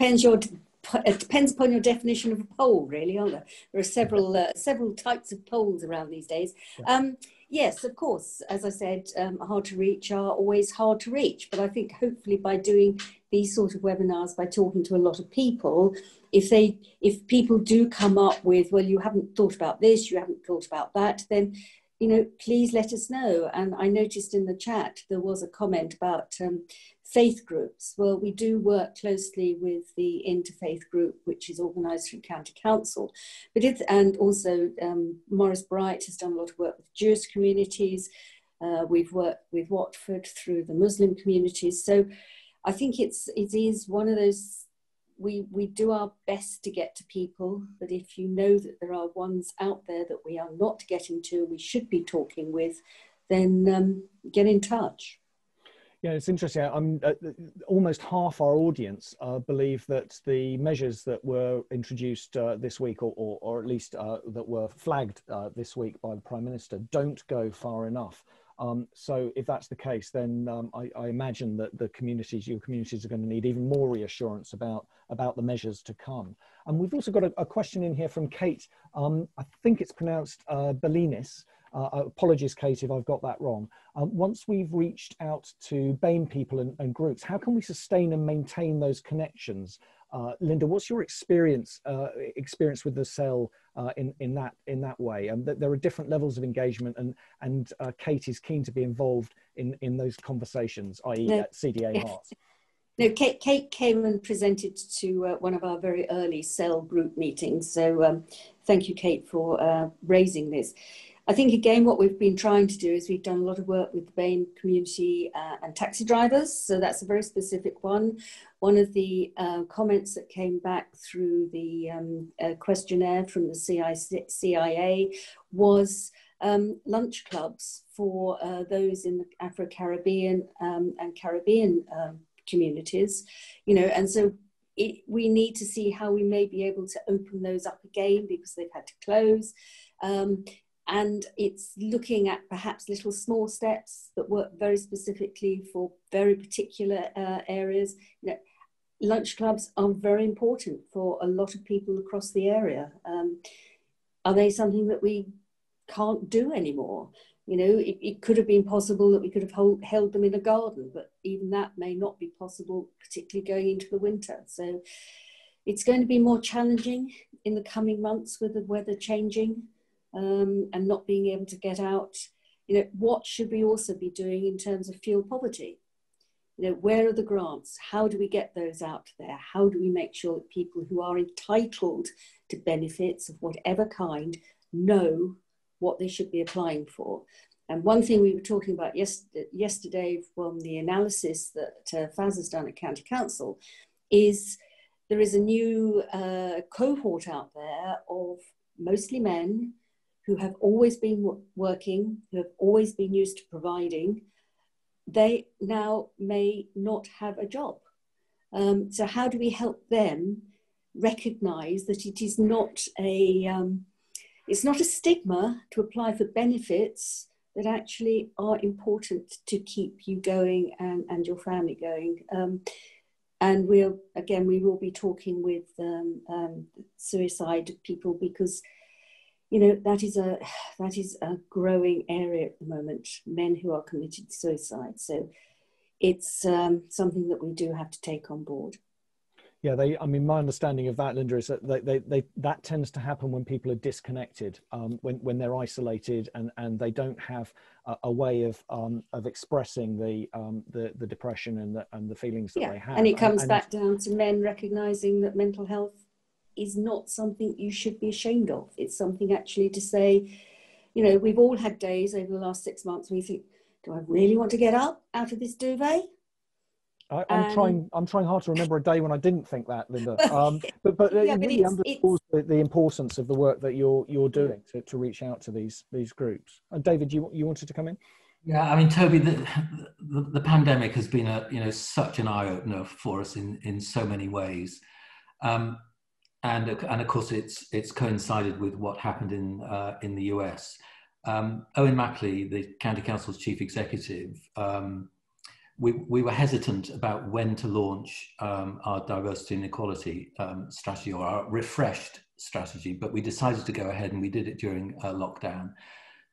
It depends upon your definition of a poll, really, aren't there? There are several types of polls around these days. Yeah. Yes, of course, as I said, hard to reach are always hard to reach. But I think hopefully by doing these sort of webinars, by talking to a lot of people, if people do come up with, well, you haven't thought about this, you haven't thought about that, then, you know, please let us know. And I noticed in the chat there was a comment about faith groups. Well, we do work closely with the Interfaith group, which is organised through County Council. And also Maurice Bright has done a lot of work with Jewish communities. We've worked with Watford through the Muslim communities. So I think it is one of those, we do our best to get to people, but if you know that there are ones out there that we are not getting to, we should be talking with, then get in touch.
Yeah, it's interesting. Almost half our audience believe that the measures that were introduced this week, or at least that were flagged this week by the Prime Minister, don't go far enough. So if that's the case, then I imagine that your communities are going to need even more reassurance about the measures to come. And we've also got a question in here from Kate. I think it's pronounced Belinis. apologies, Kate, if I've got that wrong. Once we've reached out to BAME people and groups, how can we sustain and maintain those connections? Linda, what's your experience with the cell in that way? There are different levels of engagement, and Kate is keen to be involved in those conversations, i.e. at CDA Hearts.
No, Kate came and presented to one of our very early cell group meetings. So thank you, Kate, for raising this. I think, again, what we've been trying to do is we've done a lot of work with the BAME community and taxi drivers. So that's a very specific one. One of the comments that came back through the questionnaire from the CIA was lunch clubs for those in the Afro-Caribbean and Caribbean communities, and so we need to see how we may be able to open those up again because they've had to close. And it's looking at perhaps little small steps that work very specifically for very particular areas. Lunch clubs are very important for a lot of people across the area. Are they something that we can't do anymore? It could have been possible that we could have held them in a garden, but even that may not be possible, particularly going into the winter. So it's going to be more challenging in the coming months with the weather changing and not being able to get out. What should we also be doing in terms of fuel poverty? Where are the grants? How do we get those out there? How do we make sure that people who are entitled to benefits of whatever kind know what they should be applying for? And one thing we were talking about yesterday from the analysis that Faz has done at County Council is there is a new cohort out there of mostly men who have always been working, who have always been used to providing. They now may not have a job. So how do we help them recognise that it is not it's not a stigma to apply for benefits that actually are important to keep you going and your family going. And we will be talking with suicide people because, that is a growing area at the moment, men who are committed suicide. So it's something that we do have to take on board.
Yeah, my understanding of that, Linda, is that that tends to happen when people are disconnected, when they're isolated and they don't have a way of expressing the depression and the feelings that they have.
And it comes back down to men recognizing that mental health is not something you should be ashamed of. It's something actually to say, we've all had days over the last 6 months where you think, do I really want to get up out of this duvet?
I'm trying hard to remember a day when I didn't think that, Linda. But it really underscores the importance of the work that you're doing to reach out to these groups. David, you wanted to come in?
Yeah, Toby, the pandemic has been such an eye opener for us in so many ways, and of course it's coincided with what happened in the US. Owen Mapley, the County Council's chief executive. We were hesitant about when to launch our diversity and equality strategy, or our refreshed strategy, but we decided to go ahead and we did it during lockdown.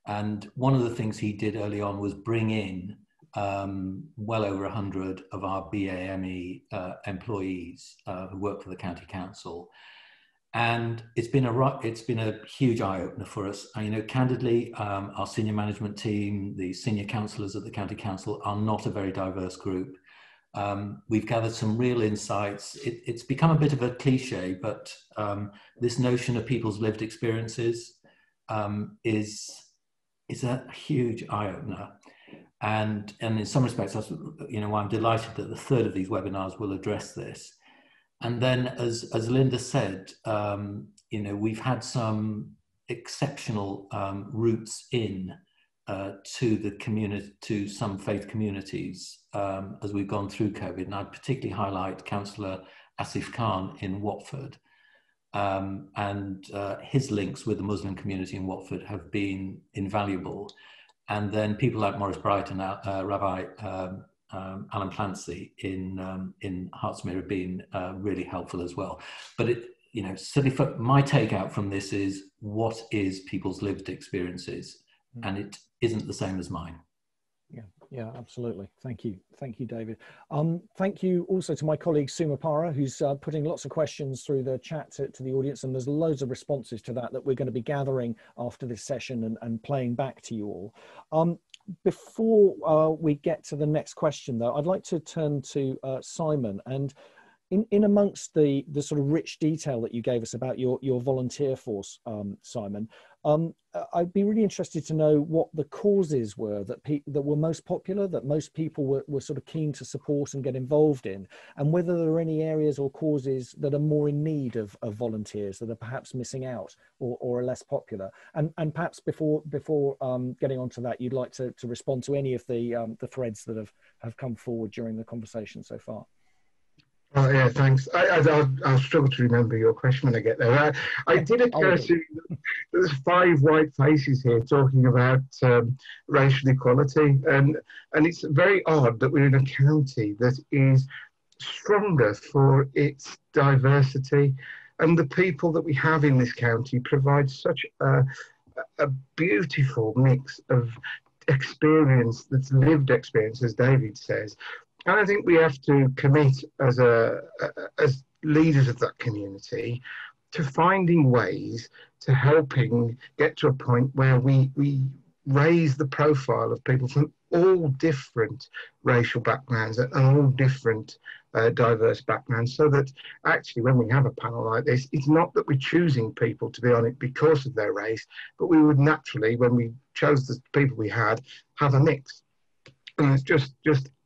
And one of the things he did early on was bring in well over 100 of our BAME employees who work for the County Council. And it's been a huge eye opener for us. Candidly, our senior management team, the senior councillors at the County Council, are not a very diverse group. We've gathered some real insights. It's become a bit of a cliche, but this notion of people's lived experiences is a huge eye opener. And in some respects, I'm delighted that the third of these webinars will address this. And then, as Linda said, we've had some exceptional routes in to the community, to some faith communities as we've gone through COVID. And I'd particularly highlight Councillor Asif Khan in Watford. And his links with the Muslim community in Watford have been invaluable. And then people like Maurice Bright and Rabbi Alan Plancy in Hertfordshire have been really helpful as well. But certainly my takeout from this is, what is people's lived experiences? and it isn't the same as mine.
Yeah, absolutely. Thank you, David. Thank you also to my colleague Suma Para, who's putting lots of questions through the chat to the audience, and there's loads of responses to that we're going to be gathering after this session and playing back to you all. Before we get to the next question, though, I'd like to turn to Simon, and in amongst the sort of rich detail that you gave us about your volunteer force, Simon, I'd be really interested to know what the causes were that were most popular, that most people were sort of keen to support and get involved in, and whether there are any areas or causes that are more in need of volunteers that are perhaps missing out or are less popular. And perhaps before getting onto that, you'd like to respond to any of the threads that have come forward during the conversation so far.
Oh, yeah, thanks. I'll struggle to remember your question when I get there. I did occur to there's 5 white faces here talking about racial equality, and it's very odd that we're in a county that is stronger for its diversity, and the people that we have in this county provide such a beautiful mix of experience, that's lived experience, as David says. And I think we have to commit as leaders of that community to finding ways to helping get to a point where we raise the profile of people from all different racial backgrounds and all different diverse backgrounds, so that actually when we have a panel like this, it's not that we're choosing people to be on it because of their race, but we would naturally, when we chose the people we had, have a mix. And it's just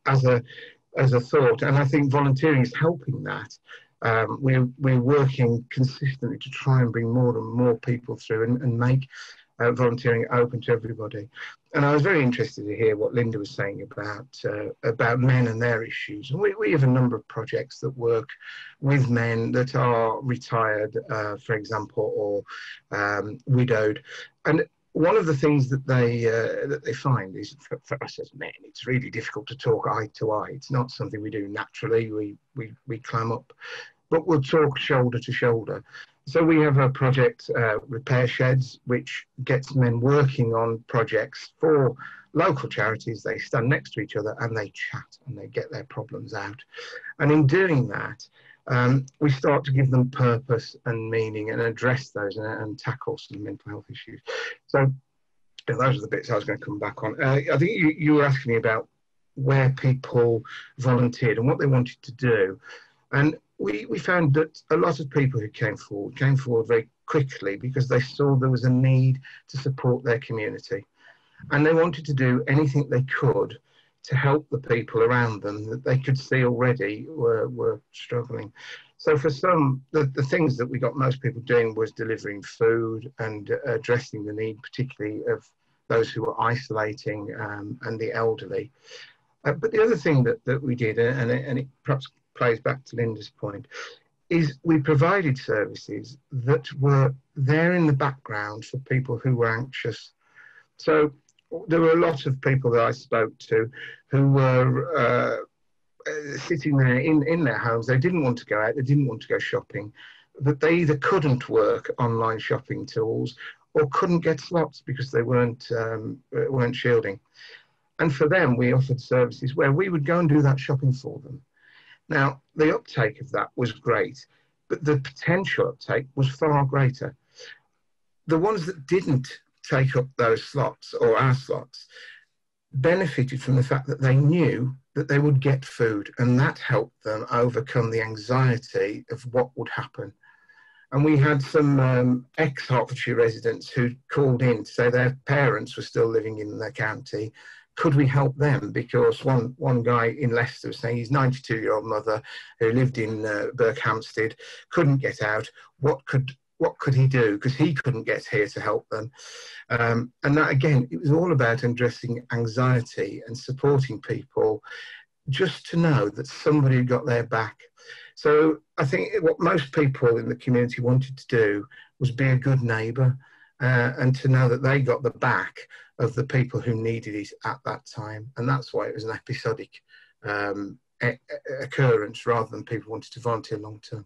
as a thought, and I think volunteering is helping that. We're working consistently to try and bring more and more people through and make volunteering open to everybody. And I was very interested to hear what Linda was saying about men and their issues. And we have a number of projects that work with men that are retired, for example, or widowed. And one of the things that they find is, for us as men, it's really difficult to talk eye to eye. It's not something we do naturally. We clam up, but we'll talk shoulder to shoulder. So we have a project, Repair Sheds, which gets men working on projects for local charities. They stand next to each other and they chat and they get their problems out. And in doing that, we start to give them purpose and meaning and address those and tackle some mental health issues. So those are the bits I was going to come back on. I think you were asking me about where people volunteered and what they wanted to do. And we found that a lot of people who came forward very quickly because they saw there was a need to support their community. And they wanted to do anything they could to help the people around them that they could see already were struggling. So for some, the things that we got most people doing was delivering food and addressing the need, particularly of those who were isolating and the elderly. But the other thing that we did, and it perhaps plays back to Linda's point, is we provided services that were there in the background for people who were anxious. So there were a lot of people that I spoke to who were sitting there in their homes. They didn't want to go out, they didn't want to go shopping, but they either couldn't work online shopping tools or couldn't get slots because they weren't shielding. And for them, we offered services where we would go and do that shopping for them. Now, the uptake of that was great, but the potential uptake was far greater. The ones that didn't take up those slots or our slots benefited from the fact that they knew that they would get food, and that helped them overcome the anxiety of what would happen. And we had some ex-Hertfordshire residents who called in to say their parents were still living in their county. Could we help them? Because one guy in Leicester was saying his 92-year-old mother who lived in Berkhamsted couldn't get out. What could he do? Because he couldn't get here to help them. And that, again, it was all about addressing anxiety and supporting people just to know that somebody had got their back. So I think what most people in the community wanted to do was be a good neighbour and to know that they got the back of the people who needed it at that time. And that's why it was an episodic occurrence rather than people wanting to volunteer long term.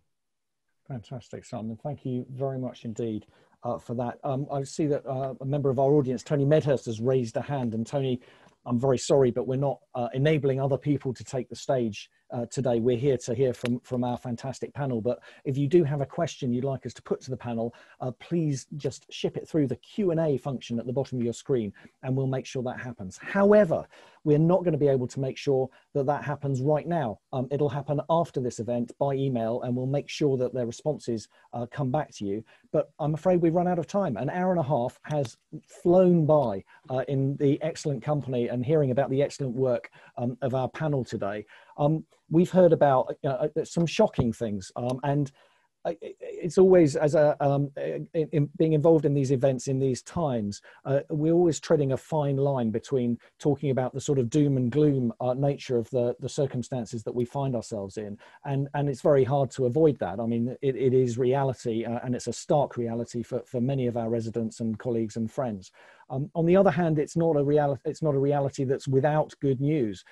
Fantastic, Simon. Thank you very much indeed for that. I see that a member of our audience, Tony Medhurst, has raised a hand. And Tony, I'm very sorry, but we're not enabling other people to take the stage today. We're here to hear from our fantastic panel. But if you do have a question you'd like us to put to the panel, please just ship it through the Q&A function at the bottom of your screen, and we'll make sure that happens. However, we're not going to be able to make sure that that happens right now. It'll happen after this event by email, and we'll make sure that their responses come back to you. But I'm afraid we've run out of time. An hour and a half has flown by in the excellent company and hearing about the excellent work of our panel today. We've heard about some shocking things, and it's always, as being involved in these events in these times, we're always treading a fine line between talking about the sort of doom and gloom nature of the circumstances that we find ourselves in, and it's very hard to avoid that. I mean, it is reality, and it's a stark reality for many of our residents and colleagues and friends. On the other hand, it's not a reality that's without good news.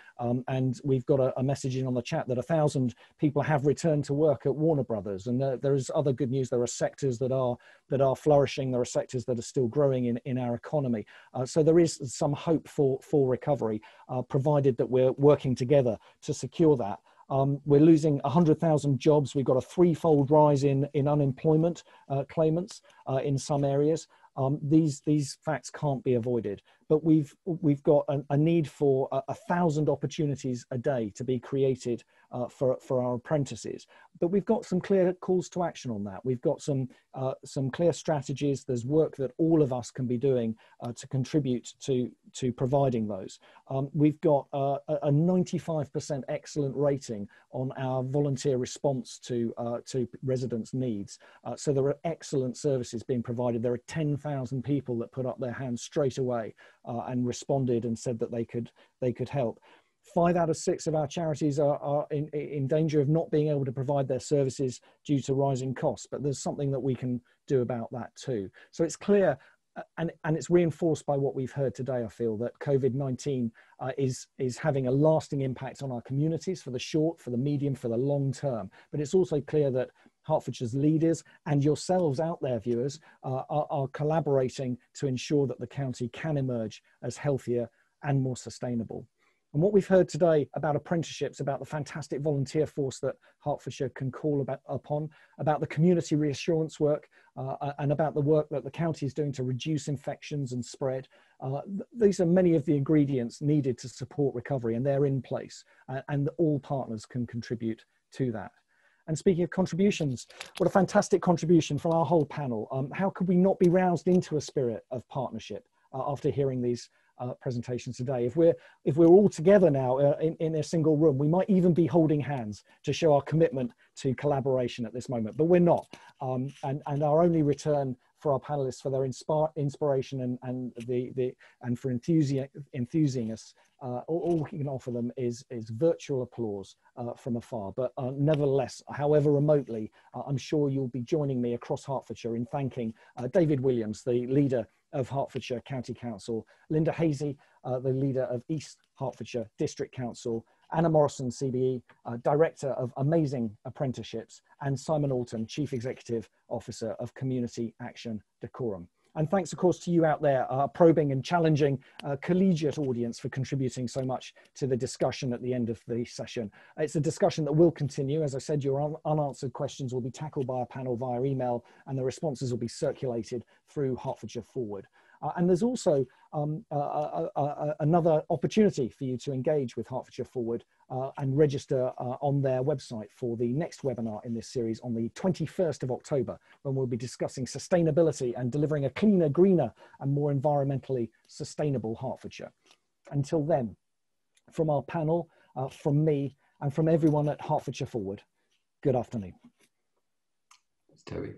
And we've got a messaging on the chat that 1,000 people have returned to work at Warner Brothers, and there is other good news. There are sectors that are flourishing. There are sectors that are still growing in our economy. So there is some hope for recovery, provided that we're working together to secure that. We're losing 100,000 jobs. We've got a threefold rise in unemployment claimants in some areas. These facts can't be avoided, but we've got a need for 1,000 opportunities a day to be created for our apprentices. But we've got some clear calls to action on that. We've got some clear strategies. There's work that all of us can be doing to contribute to providing those. We've got a 95% excellent rating on our volunteer response to residents' needs. So there are excellent services being provided. There are 10,000 people that put up their hands straight away and responded and said that they could help. 5 out of 6 of our charities are in danger of not being able to provide their services due to rising costs, but there's something that we can do about that too. So it's clear, and it's reinforced by what we've heard today, I feel, that COVID-19 is having a lasting impact on our communities for the short, for the medium, for the long term. But it's also clear that Hertfordshire's leaders and yourselves out there, viewers, are collaborating to ensure that the county can emerge as healthier and more sustainable. And what we've heard today about apprenticeships, about the fantastic volunteer force that Hertfordshire can call upon, about the community reassurance work, and about the work that the county is doing to reduce infections and spread. These are many of the ingredients needed to support recovery, and they're in place, and all partners can contribute to that. And speaking of contributions, what a fantastic contribution from our whole panel. How could we not be roused into a spirit of partnership after hearing these presentations today? If we're all together now in a single room, we might even be holding hands to show our commitment to collaboration at this moment, but we're not. And our only return for our panelists, for their inspiration and for enthusing us, all we can offer them is virtual applause from afar. But nevertheless, however remotely, I'm sure you'll be joining me across Hertfordshire in thanking David Williams, the leader of Hertfordshire County Council, Linda Hazy, the leader of East Hertfordshire District Council, Anna Morrison, CBE, Director of Amazing Apprenticeships, and Simon Alton, Chief Executive Officer of Community Action Decorum. And thanks, of course, to you out there, our probing and challenging collegiate audience for contributing so much to the discussion at the end of the session. It's a discussion that will continue. As I said, your unanswered questions will be tackled by our panel via email, and the responses will be circulated through Hertfordshire Forward. And there's also another opportunity for you to engage with Hertfordshire Forward and register on their website for the next webinar in this series on the 21st of October, when we'll be discussing sustainability and delivering a cleaner, greener and more environmentally sustainable Hertfordshire. Until then, from our panel, from me and from everyone at Hertfordshire Forward, good afternoon.
Thanks, Toby.